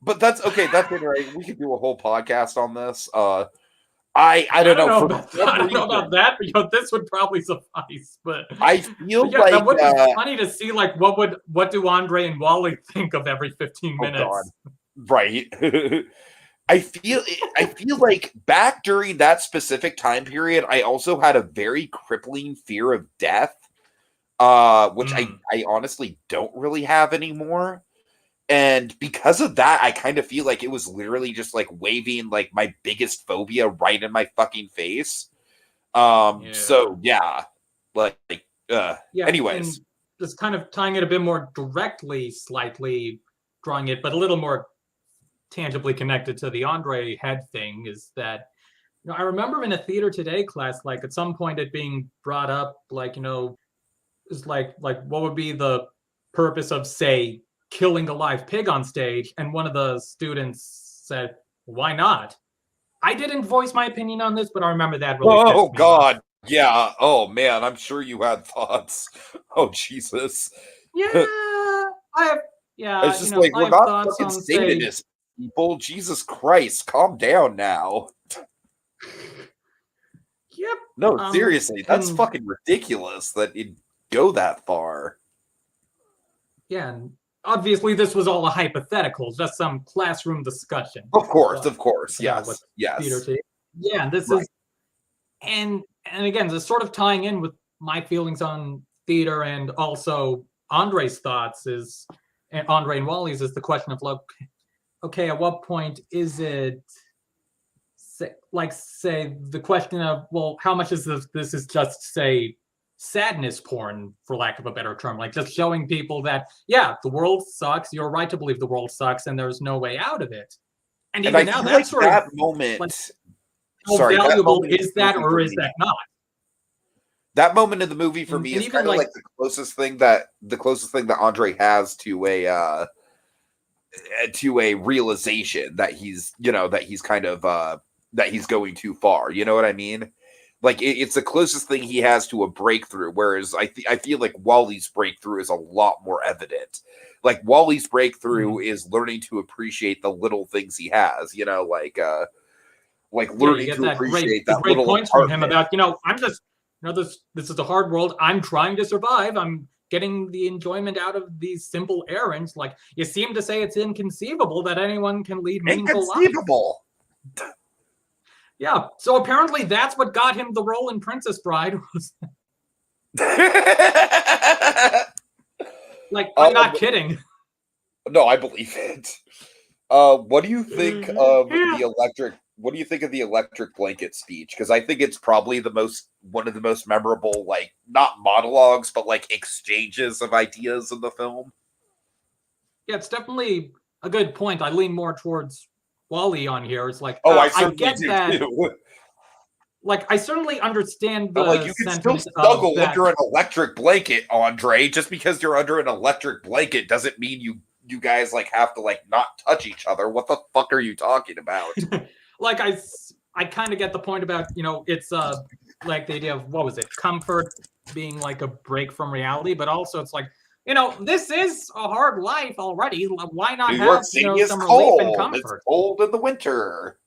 Speaker 1: But that's okay, that's it, right? We could do a whole podcast on this. I don't know
Speaker 2: about that, but this would probably suffice. But
Speaker 1: I feel like
Speaker 2: that would be funny to see. Like, what do Andre and Wally think of every 15 minutes?
Speaker 1: God. Right. I feel like back during that specific time period, I also had a very crippling fear of death, which I honestly don't really have anymore. And because of that, I kind of feel like it was literally just like waving like my biggest phobia right in my fucking face. So yeah, anyways,
Speaker 2: and just kind of tying it a bit more directly, slightly drawing it, but a little more tangibly connected to the Andre head thing is that, I remember in a theater today class, like at some point it being brought up, like, is like what would be the purpose of, say, killing a live pig on stage? And one of the students said, why not? I didn't voice my opinion on this, but I remember that really pissed me
Speaker 1: god
Speaker 2: off.
Speaker 1: Yeah, oh man, I'm sure you had thoughts. Oh Jesus.
Speaker 2: I have
Speaker 1: it's just like, we're not fucking Satanists, people. Jesus Christ, calm down now.
Speaker 2: Yep.
Speaker 1: No, seriously, that's fucking ridiculous that it'd go that far.
Speaker 2: Yeah, and obviously this was all a hypothetical, just some classroom discussion.
Speaker 1: Of course, yes.
Speaker 2: Yeah, this is, and again, this sort of tying in with my feelings on theater and also Andre's thoughts and Andre and Wally's is the question of, look, okay, at what point is it, say the question of, well, how much is this is just, say, sadness porn, for lack of a better term, like just showing people that, yeah, the world sucks, you're right to believe the world sucks, and there's no way out of it. And even now, that's sort
Speaker 1: that
Speaker 2: of
Speaker 1: moment,
Speaker 2: like, how valuable is that, or is that not?
Speaker 1: That moment in the movie for me is kind of like the closest thing that Andre has to a realization that he's kind of that he's going too far. You know what I mean? Like it's the closest thing he has to a breakthrough. Whereas I feel like Wally's breakthrough is a lot more evident. Like Wally's breakthrough is learning to appreciate the little things he has. You know, like learning
Speaker 2: you get
Speaker 1: to
Speaker 2: that
Speaker 1: appreciate
Speaker 2: the
Speaker 1: that
Speaker 2: great
Speaker 1: little
Speaker 2: points from him
Speaker 1: apartment.
Speaker 2: about, I'm just, this is a hard world. I'm trying to survive. I'm getting the enjoyment out of these simple errands. Like, you seem to say it's inconceivable that anyone can lead meaningful life.
Speaker 1: Inconceivable.
Speaker 2: Yeah, so apparently that's what got him the role in Princess Bride. Like, I'm not kidding.
Speaker 1: No, I believe it. What do you think of
Speaker 2: Yeah.
Speaker 1: the electric? What do you think of the electric blanket speech? Because I think it's probably one of the most memorable, like not monologues, but like exchanges of ideas in the film.
Speaker 2: Yeah, it's definitely a good point. I lean more towards Wally on here. It's like,
Speaker 1: Oh, I
Speaker 2: I
Speaker 1: certainly
Speaker 2: get
Speaker 1: do
Speaker 2: that.
Speaker 1: too.
Speaker 2: Like, I certainly understand
Speaker 1: I'm like,
Speaker 2: the
Speaker 1: you can still
Speaker 2: sentiment of
Speaker 1: snuggle
Speaker 2: that.
Speaker 1: under an electric blanket, Andre. Just because you're under an electric blanket doesn't mean you guys like have to like not touch each other. What the fuck are you talking about?
Speaker 2: Like, I kind of get the point about, it's like the idea of, what was it, comfort being like a break from reality, but also it's like, this is a hard life already. Why not
Speaker 1: New York
Speaker 2: have,
Speaker 1: City is
Speaker 2: some relief and
Speaker 1: cold. It's
Speaker 2: comfort?
Speaker 1: cold in the winter.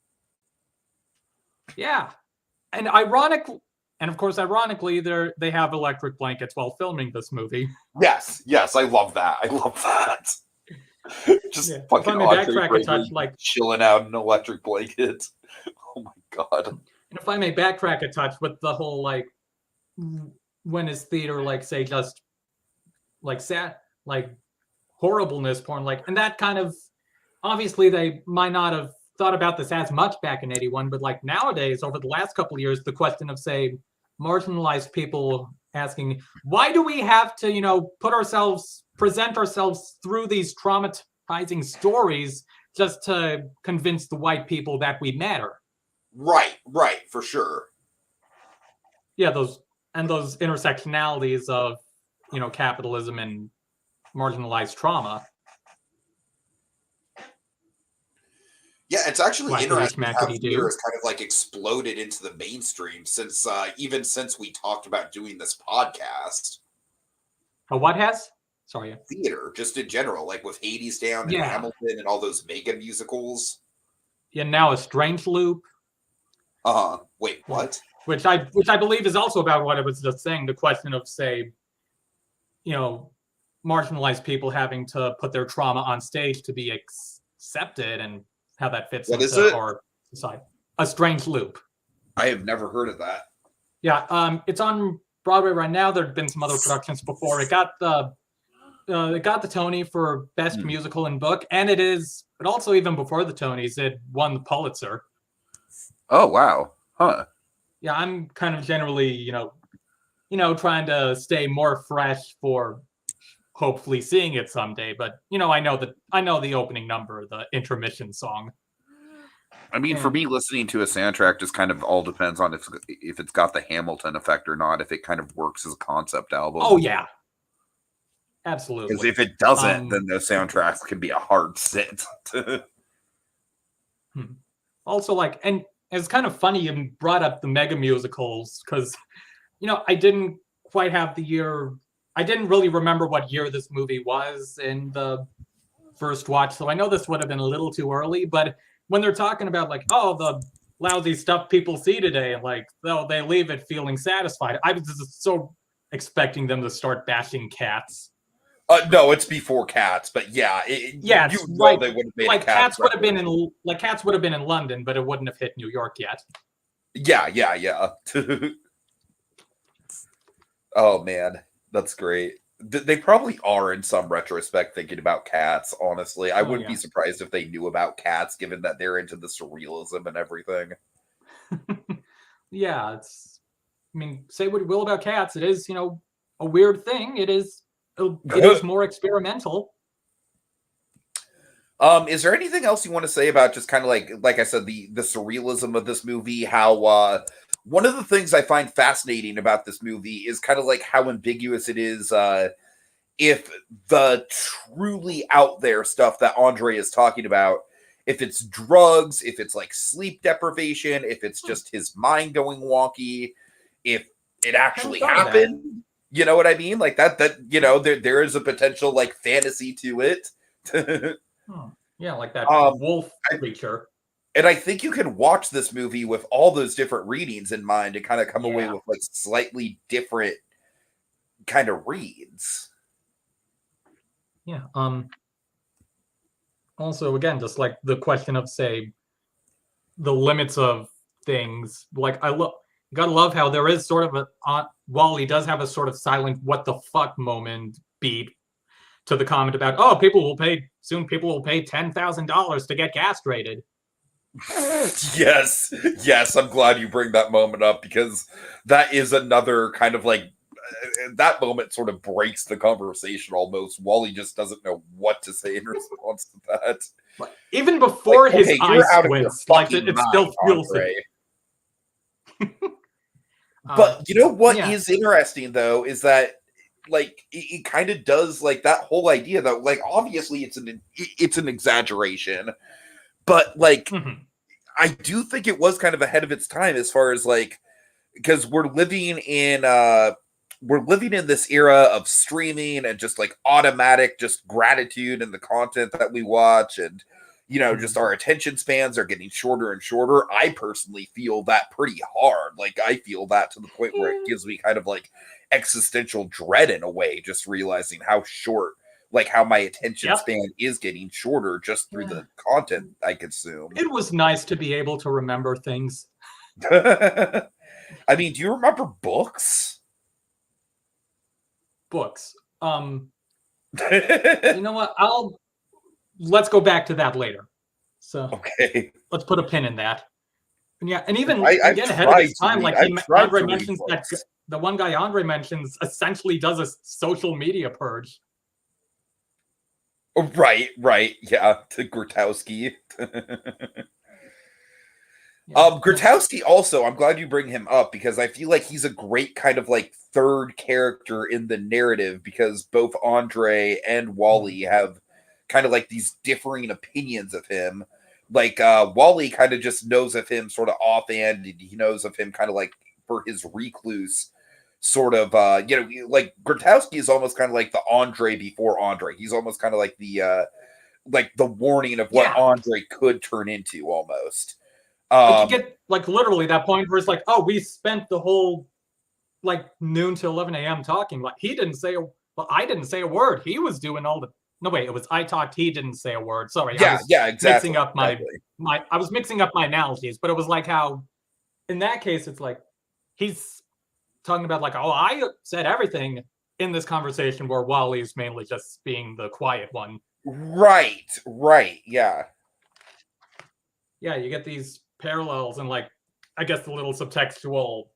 Speaker 2: Yeah. And of course, ironically, they have electric blankets while filming this movie.
Speaker 1: Yes, I love that. I love that. Just fucking
Speaker 2: If I may
Speaker 1: Andre
Speaker 2: backtrack a touch, like
Speaker 1: chilling out in an electric blanket. Oh my god.
Speaker 2: and if I may backtrack a touch with the whole like, when is theater like, say, just like sad, like horribleness porn, like, and that kind of, obviously they might not have thought about this as much back in 81, but like nowadays, over the last couple of years, the question of, say, marginalized people asking, why do we have to, present ourselves through these traumatizing stories just to convince the white people that we matter?
Speaker 1: Right, for sure.
Speaker 2: Yeah, those intersectionalities of, capitalism and marginalized trauma.
Speaker 1: Yeah, it's actually interesting how
Speaker 2: Schmackety
Speaker 1: theater
Speaker 2: do.
Speaker 1: has kind of like exploded into the mainstream since even since we talked about doing this podcast.
Speaker 2: What has? Sorry.
Speaker 1: Theater, just in general, like with Hades Down and
Speaker 2: Yeah.
Speaker 1: Hamilton and all those mega musicals.
Speaker 2: Yeah, now a Strange Loop.
Speaker 1: Wait, what?
Speaker 2: Which I believe is also about what I was just saying, the question of, say, marginalized people having to put their trauma on stage to be accepted, and how that fits into our society. A Strange Loop.
Speaker 1: I have never heard of that.
Speaker 2: Yeah, it's on Broadway right now. There have been some other productions before. It got the Tony for Best Musical and Book, and but also even before the Tonys, it won the Pulitzer.
Speaker 1: Oh wow, huh?
Speaker 2: Yeah, I'm kind of generally, trying to stay more fresh for hopefully seeing it someday. But I know the opening number, the intermission song.
Speaker 1: I mean, for me, listening to a soundtrack just kind of all depends on if it's got the Hamilton effect or not. If it kind of works as a concept album.
Speaker 2: Oh yeah, absolutely.
Speaker 1: Because if it doesn't, then the soundtracks can be a hard sit.
Speaker 2: Also, and it's kind of funny you brought up the mega musicals, because I didn't quite have the year. I didn't really remember what year this movie was in the first watch, so I know this would have been a little too early. But when they're talking about the lousy stuff people see today, they leave it feeling satisfied, I was just so expecting them to start bashing Cats.
Speaker 1: No, it's before Cats, but yeah,
Speaker 2: right.
Speaker 1: They would have made
Speaker 2: Cats would have been in London, but it wouldn't have hit New York yet.
Speaker 1: Yeah. Oh man, that's great. They probably are in some retrospect thinking about Cats. Honestly, I wouldn't be surprised if they knew about Cats, given that they're into the surrealism and everything.
Speaker 2: Yeah, say what you will about Cats, it is a weird thing. It is more experimental.
Speaker 1: Is there anything else you want to say about just kind of like I said, the surrealism of this movie? How one of the things I find fascinating about this movie is kind of like how ambiguous it is. If the truly out there stuff that Andre is talking about, if it's drugs, if it's like sleep deprivation, if it's just his mind going wonky, if it actually
Speaker 2: thought of that.
Speaker 1: happened. You know what I mean? Like that there is a potential like fantasy to it.
Speaker 2: Yeah, like that
Speaker 1: Um,
Speaker 2: wolf creature.
Speaker 1: And I think you can watch this movie with all those different readings in mind and kind of come away with like slightly different kind of reads.
Speaker 2: Yeah. Also, again, just like the question of, say, the limits of things. Like, gotta love how there is sort of a Wally does have a sort of silent "what the fuck" moment beat to the comment about, oh, people will pay $10,000 to get castrated.
Speaker 1: Yes, I'm glad you bring that moment up because that is another kind of like that moment sort of breaks the conversation almost. Wally just doesn't know what to say in response to that.
Speaker 2: But even before his eyes squints, like it still feels
Speaker 1: Andre. But you know what is interesting though is that like it kind of does like that whole idea that like obviously it's an exaggeration, but like I do think it was kind of ahead of its time as far as like because we're living in this era of streaming and just like automatic just gratitude in the content that we watch, and you know just our attention spans are getting shorter and shorter. I personally feel that pretty hard. Like I feel that to the point where it gives me kind of like existential dread in a way, just realizing how short, like how my attention span is getting shorter just through the content I consume.
Speaker 2: It was nice to be able to remember things.
Speaker 1: I mean, do you remember books?
Speaker 2: Books. You know what? Let's go back to that later. So
Speaker 1: okay,
Speaker 2: let's put a pin in that. And yeah, and even
Speaker 1: I've
Speaker 2: again ahead of its time,
Speaker 1: like
Speaker 2: Andre mentions that the one guy Andre mentions essentially does a social media purge.
Speaker 1: Oh, right, yeah, to Grotowski. Grotowski also, I'm glad you bring him up because I feel like he's a great kind of like third character in the narrative because both Andre and Wally have kind of like these differing opinions of him. Like Wally kind of just knows of him sort of offhand, and he knows of him kind of like for his recluse sort of like Grotowski is almost kind of like the Andre before Andre. He's almost kind of like the warning of what Andre could turn into almost.
Speaker 2: Like you get like literally that point where it's like, oh, we spent the whole like noon to 11 a.m. talking. Like I didn't say a word. He was doing all the. No wait, it was I talked. He didn't say a word. Sorry, I was
Speaker 1: exactly.
Speaker 2: Mixing up I was mixing up my analogies, but it was like how, in that case, it's like he's talking about like, oh, I said everything in this conversation where Wally's mainly just being the quiet one.
Speaker 1: Right, yeah.
Speaker 2: Yeah, you get these parallels and like I guess the little subtextual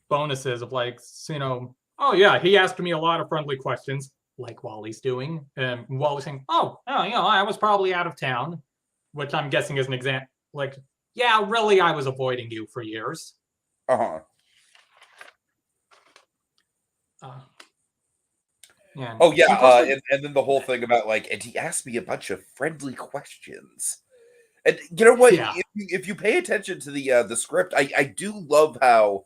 Speaker 2: bonuses of like, you know, oh yeah, he asked me a lot of friendly questions like Wally's doing, and Wally's saying, oh, you know, I was probably out of town, which I'm guessing is an example. Like, yeah, really, I was avoiding you for years.
Speaker 1: Yeah.
Speaker 2: Oh
Speaker 1: yeah, and then the whole thing about like, and he asked me a bunch of friendly questions. And you know what?
Speaker 2: Yeah.
Speaker 1: If you pay attention to the script, I do love how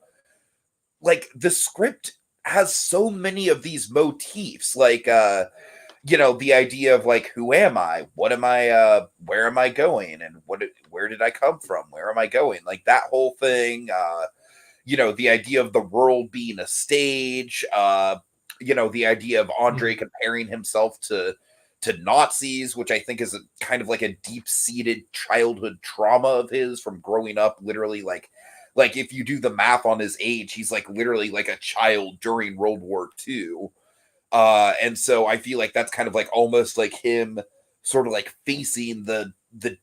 Speaker 1: like the script has so many of these motifs, like you know, the idea of like, who am I? What am I? Where am I going? And where did I come from? Where am I going? Like that whole thing. You know, the idea of the world being a stage. You know, the idea of Andre comparing himself to Nazis, which I think is a kind of like a deep-seated childhood trauma of his from growing up literally like if you do the math on his age, he's like literally like a child during World War II. And so I feel like that's kind of like almost like him sort of like facing the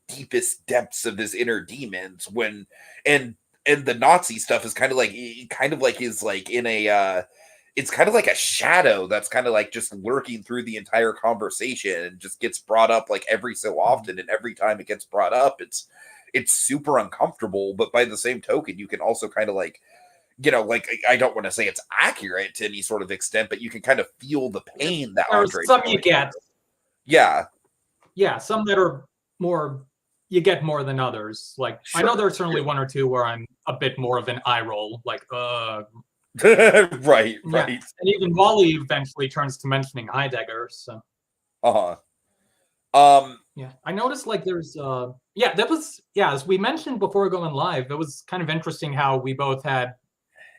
Speaker 1: deepest depths of his inner demons when and the Nazi stuff is kind of like is like in a it's kind of like a shadow that's kind of like just lurking through the entire conversation and just gets brought up like every so often, and every time it gets brought up it's super uncomfortable, but by the same token you can also kind of like, you know, like I don't want to say it's accurate to any sort of extent, but you can kind of feel the pain that Andre
Speaker 2: some you get some that are more you get more than others. Like sure, I know there's certainly one or two where I'm a bit more of an eye roll, like,
Speaker 1: Right.
Speaker 2: yeah. And even Wally eventually turns to mentioning Heidegger. So, yeah, I noticed like there's, as we mentioned before going live, it was kind of interesting how we both had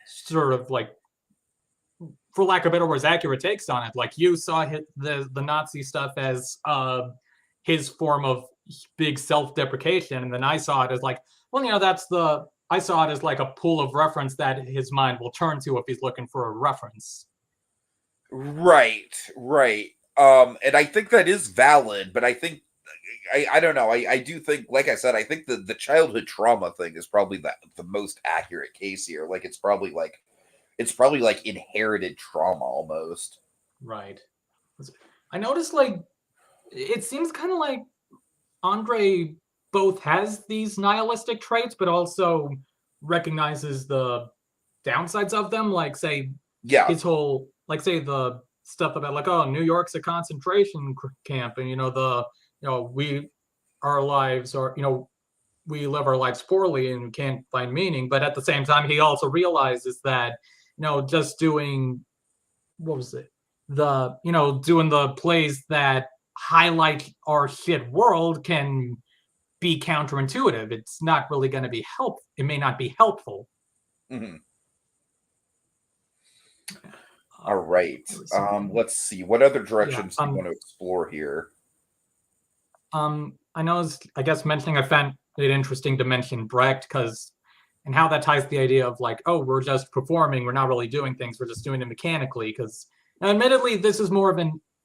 Speaker 2: sort of like, for lack of better words, accurate takes on it. Like you saw the Nazi stuff as his form of big self-deprecation, and then I saw it as like, well, I saw it as like a pool of reference that his mind will turn to if he's looking for a reference.
Speaker 1: Right. And I think that is valid, but I think I don't know. I do think, like I said, I think the childhood trauma thing is probably the most accurate case here. Like it's probably like inherited trauma almost.
Speaker 2: Right. I noticed like it seems kind of like Andre both has these nihilistic traits, but also recognizes the downsides of them. Like say his whole, like say the stuff about like, oh, New York's a concentration camp, and our lives are, we live our lives poorly and can't find meaning. But at the same time, he also realizes that, just doing, what was it? Doing the plays that highlight our shit world can be counterintuitive. It's not really going to be helpful. It may not be helpful.
Speaker 1: Mm-hmm. All right. Let's see. What other directions do you want to explore here?
Speaker 2: I guess mentioning, I found it interesting to mention Brecht and how that ties the idea of like, oh, we're just performing. We're not really doing things. We're just doing it mechanically. Because admittedly, this is more of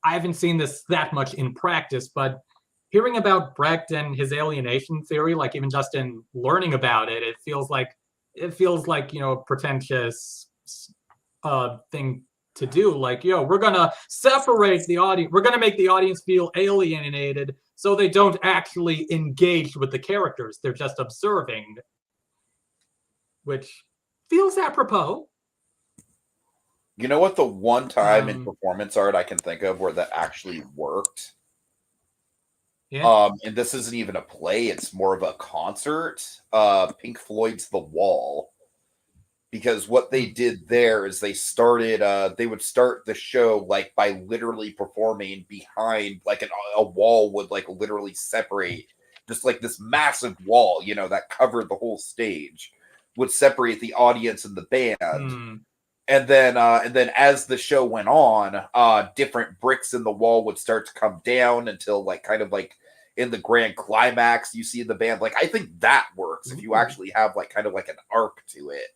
Speaker 2: I haven't seen this that much in practice, but hearing about Brecht and his alienation theory, like even just in learning about it, it feels like a pretentious thing to do. Like, we're gonna separate the audience. We're gonna make the audience feel alienated, so they don't actually engage with the characters. They're just observing, which feels apropos.
Speaker 1: You know what? The one time in performance art I can think of where that actually worked.
Speaker 2: Yeah.
Speaker 1: And this isn't even a play; it's more of a concert. Pink Floyd's The Wall. Because what they did there is they would start the show like by literally performing behind like a wall would like literally separate, just like this massive wall, that covered the whole stage, would separate the audience and the band. And then as the show went on, different bricks in the wall would start to come down until like kind of like in the grand climax you see the band. Like I think that works if you actually have like kind of like an arc to it.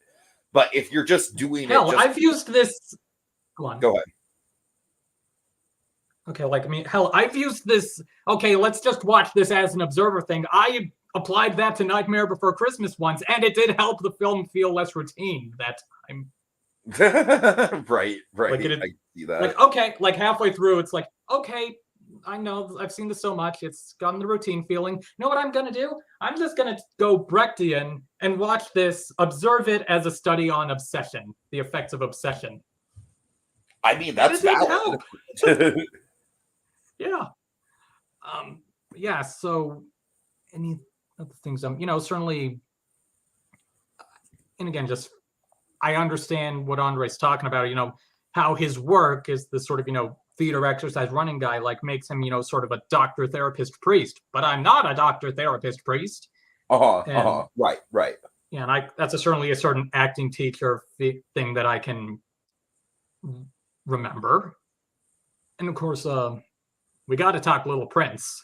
Speaker 1: But if you're just doing
Speaker 2: I've used this. Go on.
Speaker 1: Go ahead.
Speaker 2: Okay, I've used this. Okay, let's just watch this as an observer thing. I applied that to Nightmare Before Christmas once, and it did help the film feel less routine that time.
Speaker 1: Right.
Speaker 2: Like
Speaker 1: I see that.
Speaker 2: Like, okay, like halfway through, it's like, okay, I know I've seen this so much, it's gotten the routine feeling. You know what I'm gonna do? I'm just gonna go Brechtian and watch this, observe it as a study on obsession, the effects of obsession.
Speaker 1: I mean, that's valid.
Speaker 2: Yeah. Yeah, so any other things, certainly, and again, just I understand what Andre's talking about, how his work is this sort of, theater exercise running guy, like makes him, sort of a doctor, therapist, priest. But I'm not a doctor, therapist, priest.
Speaker 1: Right.
Speaker 2: Yeah, and that's certainly a certain acting teacher thing that I can remember. And of course, we got to talk Little Prince.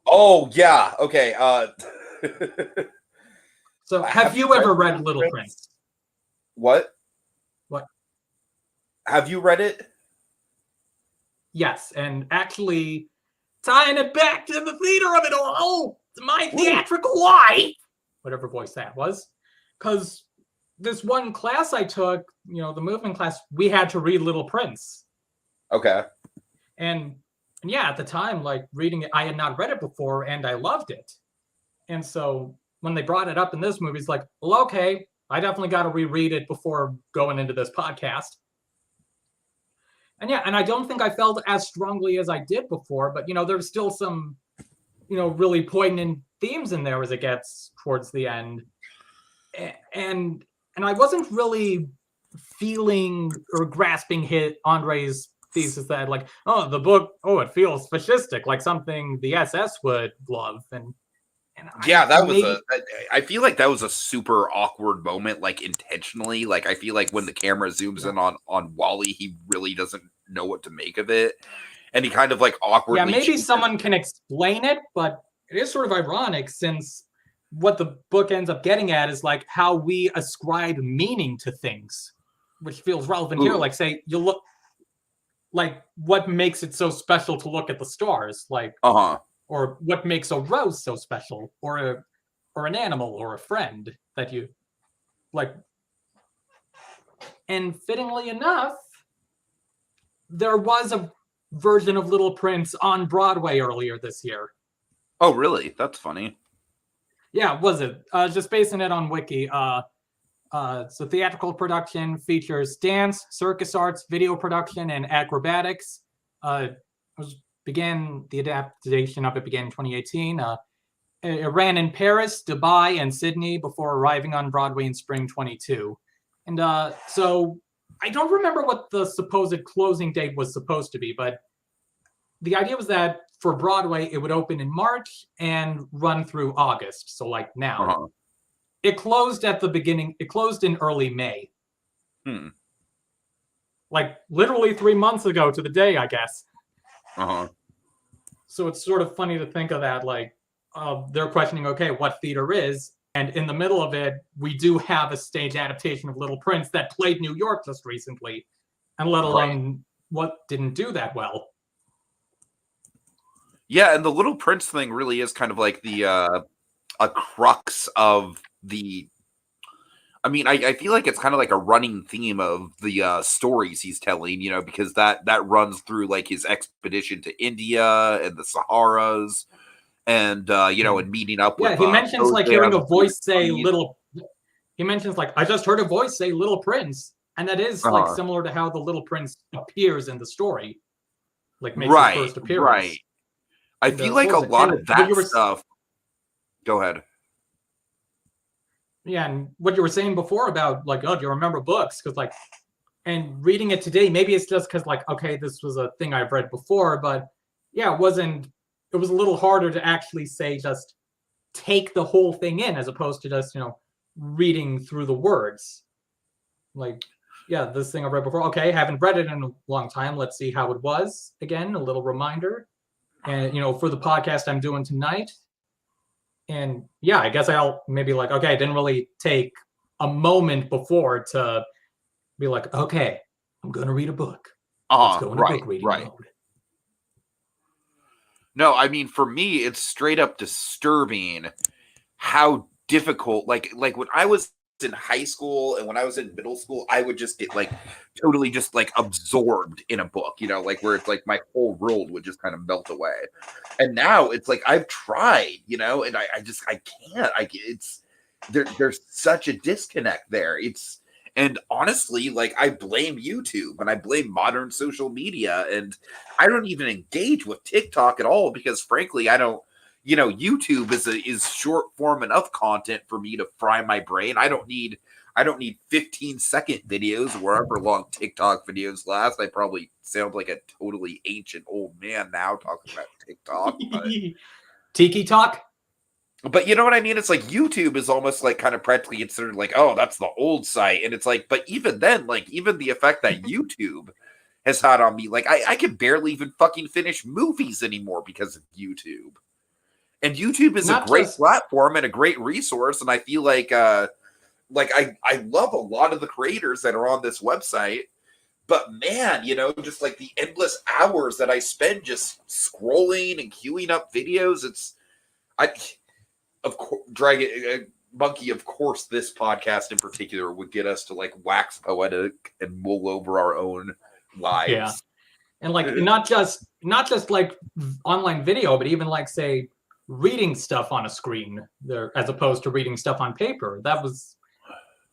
Speaker 1: Oh yeah, okay.
Speaker 2: So, have you ever read Little Prince?
Speaker 1: What? Have you read it?
Speaker 2: Yes, and actually tying it back to the theater of it all, my theatrical life, whatever voice that was, because this one class I took, the movement class, we had to read Little Prince.
Speaker 1: Okay.
Speaker 2: And yeah, at the time, like reading it, I had not read it before, and I loved it. And so when they brought it up in this movie, it's like, well, okay, I definitely got to reread it before going into this podcast. And yeah, and I don't think I felt as strongly as I did before, but there's still some, really poignant themes in there as it gets towards the end. and I wasn't really feeling or grasping Andre's thesis that like, oh, the book, oh, it feels fascistic, like something the SS would love, and
Speaker 1: Yeah,
Speaker 2: I
Speaker 1: that was
Speaker 2: maybe
Speaker 1: I feel like that was a super awkward moment, like intentionally. Like I feel like when the camera zooms in on Wally, he really doesn't know what to make of it, and he kind of like awkwardly.
Speaker 2: maybe someone can explain it, but it is sort of ironic since what the book ends up getting at is like how we ascribe meaning to things, which feels relevant here. Like, say you look, like what makes it so special to look at the stars, like, or what makes a rose so special, or an animal or a friend that you like. And fittingly enough, there was a version of Little Prince on Broadway earlier this year.
Speaker 1: Oh, really? That's funny.
Speaker 2: Yeah, was it? Just basing it on Wiki. It's a theatrical production, features dance, circus arts, video production, and acrobatics. The adaptation of it began in 2018. It ran in Paris, Dubai, and Sydney before arriving on Broadway in spring 22. And so I don't remember what the supposed closing date was supposed to be, but the idea was that for Broadway, it would open in March and run through August. So like now. It closed at the beginning. It closed in early May. Like literally 3 months ago to the day, I guess. So it's sort of funny to think of that. Like they're questioning, okay, what theater is? And in the middle of it, we do have a stage adaptation of Little Prince that played New York just recently, and let alone what didn't do that well.
Speaker 1: Yeah, and the Little Prince thing really is kind of like the a crux of the. I mean, I feel like it's kind of like a running theme of the stories he's telling, you know, because that runs through like his expedition to India and the Saharas, and you know, and meeting up with.
Speaker 2: Yeah, he mentions like hearing a voice say "Little." He mentions like, "I just heard a voice say Little Prince," and that is like similar to how the Little Prince appears in the story, like makes his first appearance.
Speaker 1: Right. I feel like a lot of that stuff. Go ahead.
Speaker 2: Yeah, and what you were saying before about like, oh, do you remember books? Because like, and reading it today, maybe it's just because like, okay, this was a thing I've read before, but yeah, it was a little harder to actually say just take the whole thing in as opposed to just, you know, reading through the words. Like, yeah, this thing I read before, okay, haven't read it in a long time. Let's see how it was. Again, a little reminder. And, you know, for the podcast I'm doing tonight. And yeah, I guess I'll maybe like, okay, I didn't really take a moment before to be like, okay, I'm going to read a book. Let's go into book reading mode.
Speaker 1: No, I mean, for me, it's straight up disturbing how difficult, like when I was in high school and when I was in middle school, I would just get like totally just like absorbed in a book, you know, like where it's like my whole world would just kind of melt away. And now it's like I've tried, you know, and I can't. There's such a disconnect there. And honestly, like I blame YouTube and I blame modern social media, and I don't even engage with TikTok at all because frankly, I don't. You know, YouTube is short form enough content for me to fry my brain. I don't need 15-second videos, wherever long TikTok videos last. I probably sound like a totally ancient old man now talking about TikTok.
Speaker 2: Tiki talk?
Speaker 1: But you know what I mean? It's like YouTube is almost like kind of practically considered like, oh, that's the old site. And it's like, but even then, like even the effect that YouTube has had on me, like I can barely even fucking finish movies anymore because of YouTube. And YouTube is a great platform and a great resource. And I feel like I love a lot of the creators that are on this website. But man, you know, just like the endless hours that I spend just scrolling and queuing up videos. Of course, Monkey, of course, this podcast in particular would get us to like wax poetic and mull over our own lives.
Speaker 2: Yeah. And like not just like online video, but even like say reading stuff on a screen there as opposed to reading stuff on paper. That was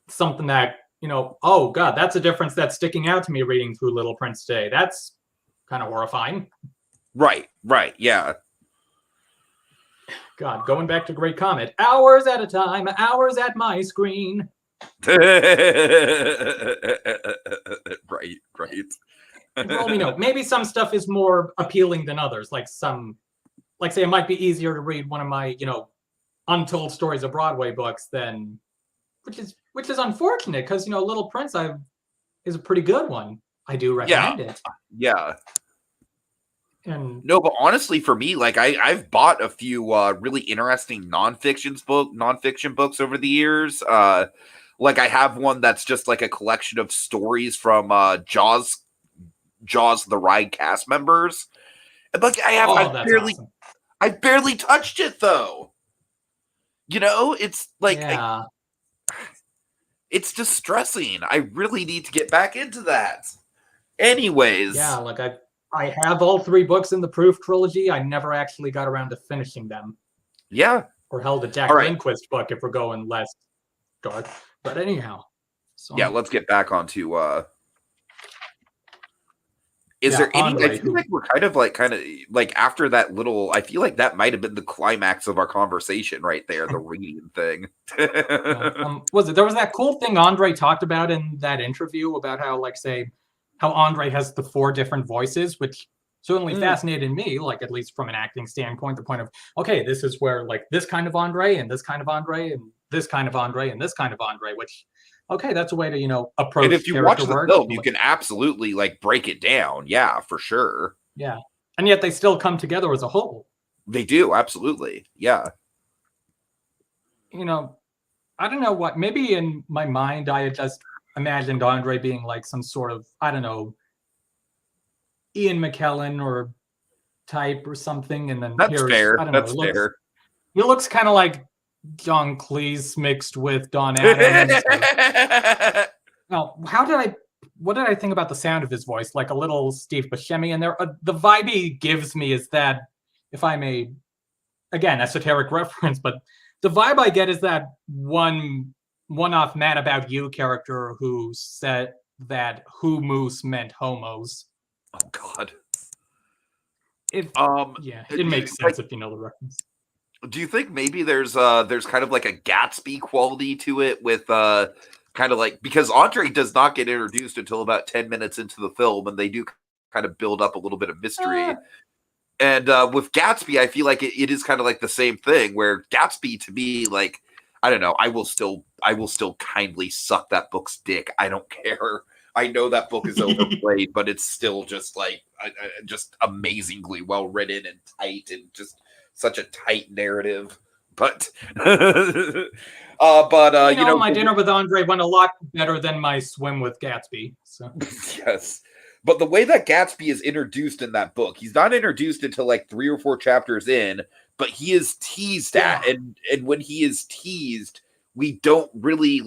Speaker 2: something that, you know, oh god, that's a difference that's sticking out to me reading through Little Prince today. That's kind of horrifying.
Speaker 1: Right, yeah.
Speaker 2: God, going back to Great Comet, hours at a time, hours at my screen.
Speaker 1: Right.
Speaker 2: For all we know, maybe some stuff is more appealing than others. Like say it might be easier to read one of my, Untold Stories of Broadway books than, which is unfortunate because Little Prince is a pretty good one. I do recommend it.
Speaker 1: Yeah.
Speaker 2: And
Speaker 1: no, but honestly, for me, like I've bought a few really interesting nonfiction books over the years. Like I have one that's just like a collection of stories from Jaws the Ride cast members. And like
Speaker 2: awesome.
Speaker 1: I've barely touched it though. It's like it's distressing. I really need to get back into that. Anyways.
Speaker 2: Yeah, like I have all 3 books in the Proof trilogy. I never actually got around to finishing them.
Speaker 1: Yeah.
Speaker 2: Or held a Jack Lindquist book if we're going less dark. But anyhow.
Speaker 1: So yeah, let's get back onto Is there any?
Speaker 2: Andre,
Speaker 1: I feel like we're kind of like after that little. I feel like that might have been the climax of our conversation right there, the reading thing.
Speaker 2: Was it? There was that cool thing Andre talked about in that interview about how, how Andre has the 4 different voices, which certainly fascinated me. Like at least from an acting standpoint, the point of this is where this kind of Andre and this kind of Andre and this kind of Andre and this kind of Andre, which. Okay, that's a way to, approach.
Speaker 1: And if you watch the film, you can absolutely break it down. Yeah, for sure.
Speaker 2: Yeah. And yet they still come together as a whole.
Speaker 1: They do, absolutely. Yeah.
Speaker 2: I don't know what, maybe in my mind, I had just imagined Andre being like some sort of, I don't know, Ian McKellen or type or something. And then
Speaker 1: that's fair. That's fair.
Speaker 2: He looks kind of like John Cleese mixed with Don Adams. Now, what did I think about the sound of his voice? Like a little Steve Buscemi in there. The vibe he gives me is that, if I may, again, esoteric reference, but the vibe I get is that one-off Mad About You character who said that who moose meant homos.
Speaker 1: Oh God.
Speaker 2: It makes sense if you know the reference.
Speaker 1: Do you think maybe there's kind of like a Gatsby quality to it with kind of like, because Andre does not get introduced until about 10 minutes into the film, and they do kind of build up a little bit of mystery. And with Gatsby, I feel like it is kind of like the same thing, where Gatsby to me, like, I don't know, I will still kindly suck that book's dick. I don't care. I know that book is overplayed, but it's still just just amazingly well written and tight and just such a tight narrative. But
Speaker 2: my dinner with Andre went a lot better than my swim with Gatsby. So
Speaker 1: yes. But the way that Gatsby is introduced in that book, he's not introduced until 3 or 4 chapters in, but he is teased at, and when he is teased, we don't really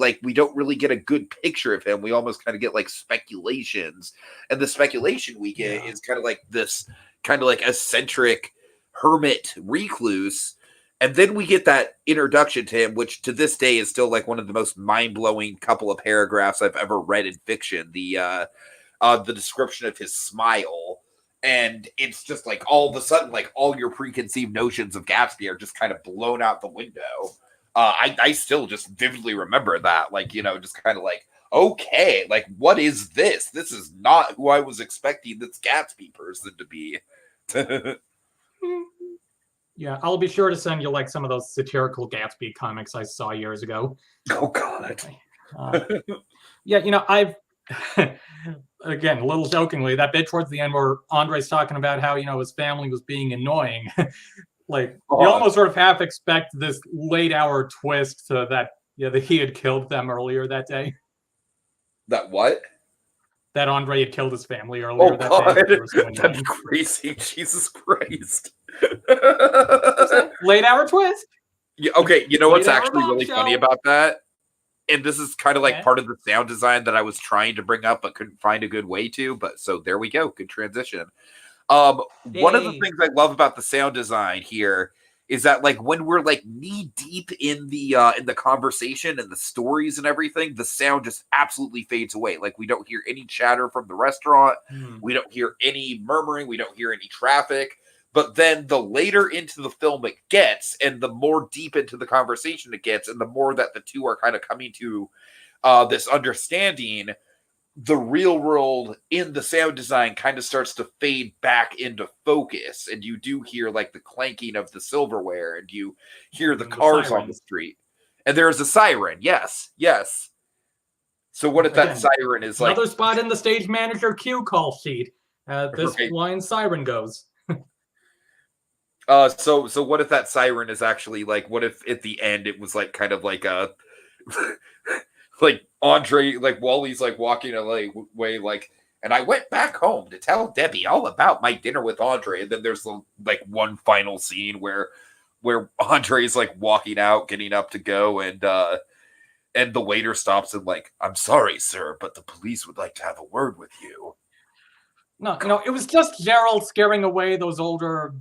Speaker 1: get a good picture of him. We almost kind of get speculations, and the speculation we get is kind of this kind of eccentric hermit recluse. And then we get that introduction to him, which to this day is still one of the most mind-blowing couple of paragraphs I've ever read in fiction. The description of his smile, and it's just all of a sudden all your preconceived notions of Gatsby are just kind of blown out the window. I still just vividly remember that, just kind of okay, what is this? This is not who I was expecting this Gatsby person to be.
Speaker 2: Yeah, I'll be sure to send you some of those satirical Gatsby comics I saw years ago.
Speaker 1: Oh God.
Speaker 2: I've again, a little jokingly, that bit towards the end where Andre's talking about how his family was being annoying. You almost sort of half expect this late hour twist to that he had killed them earlier that day.
Speaker 1: That what?
Speaker 2: That Andre had killed his family earlier that day.
Speaker 1: That's crazy. Jesus Christ.
Speaker 2: Late hour twist.
Speaker 1: Yeah, okay, you know what's actually really funny about that? And this is kind of part of the sound design that I was trying to bring up but couldn't find a good way to. But so there we go. Good transition. One of the things I love about the sound design here is that when we're knee deep in the conversation and the stories and everything, the sound just absolutely fades away. We don't hear any chatter from the restaurant. We don't hear any murmuring. We don't hear any traffic. But then the later into the film it gets, and the more deep into the conversation it gets, and the more that the two are kind of coming to this understanding, the real world in the sound design kind of starts to fade back into focus, and you do hear like the clanking of the silverware, and you hear the cars on the street, and there is a siren. Yes. So what if that siren is
Speaker 2: another spot in the stage manager cue call sheet? This line siren goes.
Speaker 1: So what if that siren is actually like, what if at the end it was like kind of like a like Andre, like Wally's like walking away like, and I went back home to tell Debbie all about my dinner with Andre, and then there's like one final scene where Andre's like walking out, getting up to go, and the waiter stops and like, I'm sorry, sir, but the police would like to have a word with you.
Speaker 2: No, it was just Gerald scaring away those older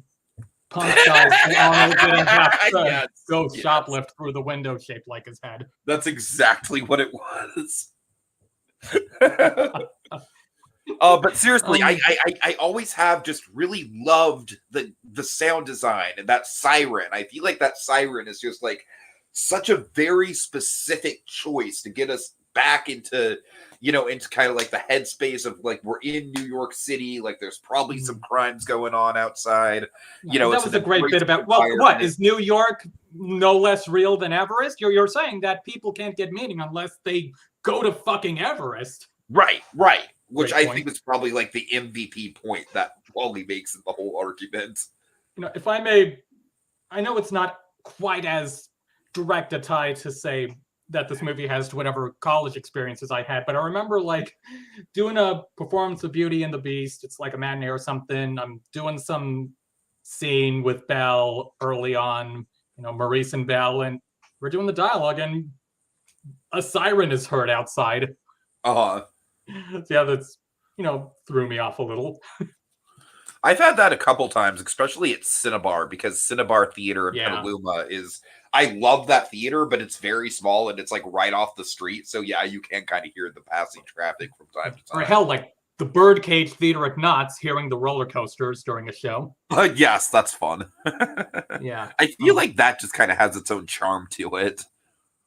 Speaker 2: punk guys who Arnold didn't have to go shoplift through the window shaped like his head.
Speaker 1: That's exactly what it was. But seriously, I always have just really loved the sound design and that siren. I feel like that siren is just like such a very specific choice to get us back into, into kind of like the headspace of like, we're in New York City, like there's probably some crimes going on outside.
Speaker 2: That was a great bit about, well, what is New York no less real than Everest? You're saying that people can't get meaning unless they go to fucking Everest.
Speaker 1: Right. Which I think is probably like the MVP point that Wally makes in the whole argument.
Speaker 2: If I may, I know it's not quite as direct a tie to say that this movie has to whatever college experiences I had, but I remember like doing a performance of Beauty and the Beast. It's like a matinee or something. I'm doing some scene with Belle early on, Maurice and Belle, and we're doing the dialogue, and a siren is heard outside.
Speaker 1: Uh-huh.
Speaker 2: Yeah, that's, threw me off a little.
Speaker 1: I've had that a couple times, especially at Cinnabar, because Cinnabar Theater in Petaluma is, I love that theater, but it's very small and it's like right off the street. So yeah, you can kind of hear the passing traffic from time to time.
Speaker 2: Or hell, like the Birdcage Theater at Knott's, hearing the roller coasters during a show.
Speaker 1: Yes, that's fun.
Speaker 2: Yeah.
Speaker 1: I feel like that just kind of has its own charm to it.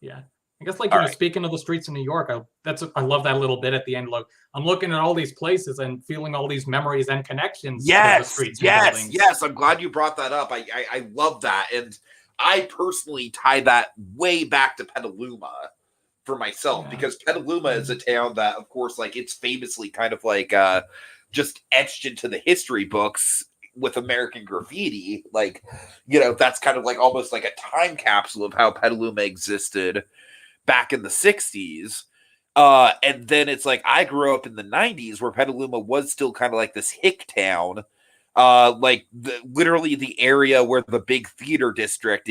Speaker 2: Yeah. I guess, like, speaking of the streets of New York, I love that little bit at the end. Look, I'm looking at all these places and feeling all these memories and connections. To the streets
Speaker 1: yes. I'm glad you brought that up. I love that. And I personally tie that way back to Petaluma for myself, because Petaluma is a town that, of course, like, it's famously kind of like just etched into the history books with American graffiti. Like, that's kind of like almost like a time capsule of how Petaluma existed back in the 60s. And then it's like, I grew up in the 90s where Petaluma was still kind of like this hick town. Like literally the area where the big theater district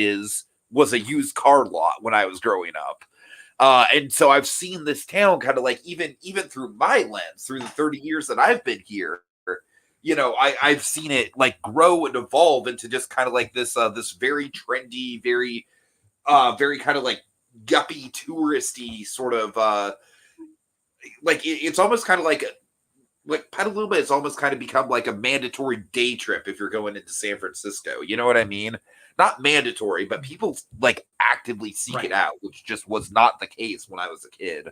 Speaker 1: was a used car lot when I was growing up. And so I've seen this town kind of like, even through my lens, through the 30 years that I've been here, I've seen it like grow and evolve into just kind of like this very trendy, very kind of like yuppie touristy sort of like it's almost kind of like Petaluma has almost kind of become like a mandatory day trip if you're going into San Francisco. You know what I mean? Not mandatory, but people like actively seek it out, which just was not the case when I was a kid.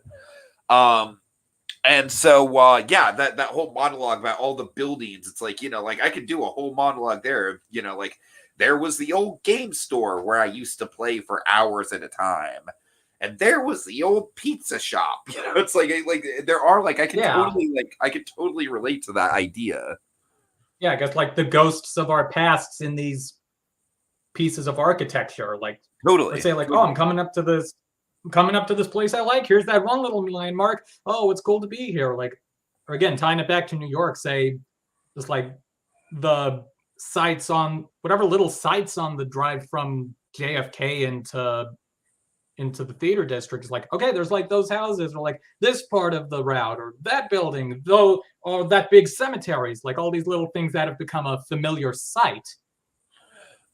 Speaker 1: And so that whole monologue about all the buildings, it's like, like I could do a whole monologue there, like there was the old game store where I used to play for hours at a time. And there was the old pizza shop. It's like there are like I could totally relate to that idea.
Speaker 2: Yeah, I guess like the ghosts of our pasts in these pieces of architecture. Like
Speaker 1: totally.
Speaker 2: Let's say like, oh, I'm coming up to this place I like. Here's that one little landmark. Oh, it's cool to be here. Like, or again, tying it back to New York, say just like the sites on whatever little sites on the drive from JFK into the theater district is like, okay, there's like those houses or like this part of the route or that building, though, or that big cemeteries, like all these little things that have become a familiar sight.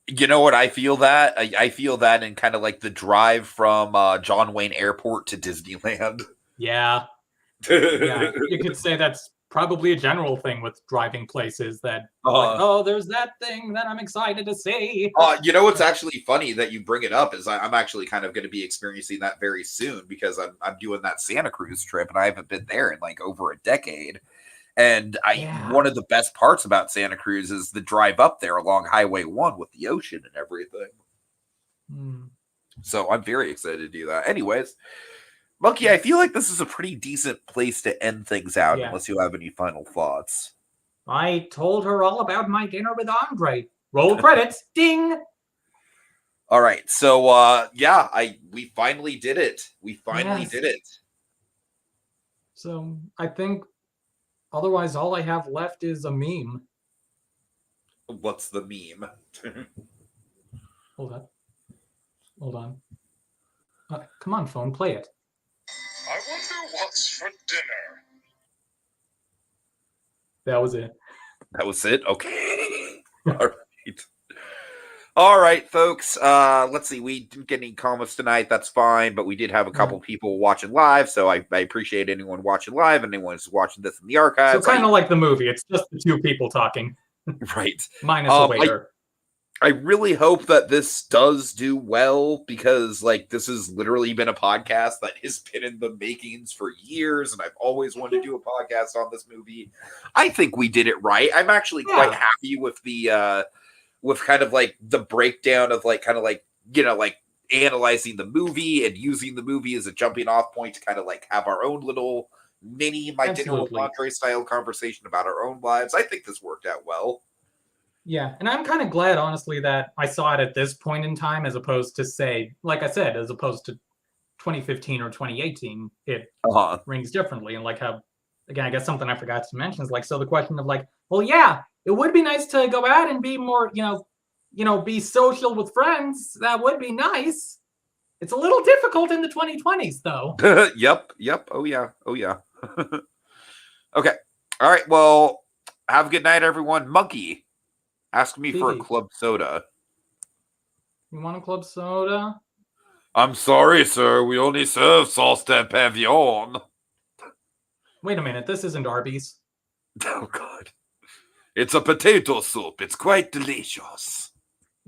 Speaker 1: You know what? I feel that I feel that in kind of like the drive from John Wayne Airport to Disneyland.
Speaker 2: Yeah. Yeah, you could say that's probably a general thing with driving places that, like, oh, there's that thing that I'm excited to see.
Speaker 1: You know what's actually funny that you bring it up is I'm actually kind of going to be experiencing that very soon because I'm doing that Santa Cruz trip and I haven't been there in like over a decade. And one of the best parts about Santa Cruz is the drive up there along Highway 1 with the ocean and everything. So I'm very excited to do that. Anyways, Monkey, I feel like this is a pretty decent place to end things out, unless you have any final thoughts.
Speaker 2: I told her all about my dinner with Andre. Roll credits. Ding.
Speaker 1: All right. So, we finally did it. We finally did it.
Speaker 2: So I think otherwise all I have left is a meme.
Speaker 1: What's the meme?
Speaker 2: Hold on. Come on, phone, play it.
Speaker 3: I wonder what's for dinner.
Speaker 2: That was it.
Speaker 1: That was it? Okay. All right, folks. Let's see. We didn't get any comments tonight. That's fine. But we did have a couple people watching live. So I appreciate anyone watching live and anyone who's watching this in the archives.
Speaker 2: So kind of like the movie. It's just the two people talking.
Speaker 1: Right.
Speaker 2: Minus a waiter.
Speaker 1: I really hope that this does do well because, like, this has literally been a podcast that has been in the makings for years, and I've always wanted to do a podcast on this movie. I think we did it right. I'm actually quite happy with the, with kind of like the breakdown of like, kind of like, you know, like analyzing the movie and using the movie as a jumping off point to kind of like have our own little mini My Dinner with Andre style conversation about our own lives. I think this worked out well.
Speaker 2: Yeah, and I'm kind of glad, honestly, that I saw it at this point in time as opposed to, say, like I said, as opposed to 2015 or 2018, it rings differently. And like how, again, I guess something I forgot to mention is like, so the question of like, well, yeah, it would be nice to go out and be more, be social with friends. That would be nice. It's a little difficult in the 2020s, though.
Speaker 1: Yep. Oh, yeah. Okay. All right. Well, have a good night, everyone. Monkey. Ask me for a club soda.
Speaker 2: You want a club soda?
Speaker 1: I'm sorry, sir. We only serve sauce and pavillon.
Speaker 2: Wait a minute. This isn't Arby's.
Speaker 1: Oh, God. It's a potato soup. It's quite delicious.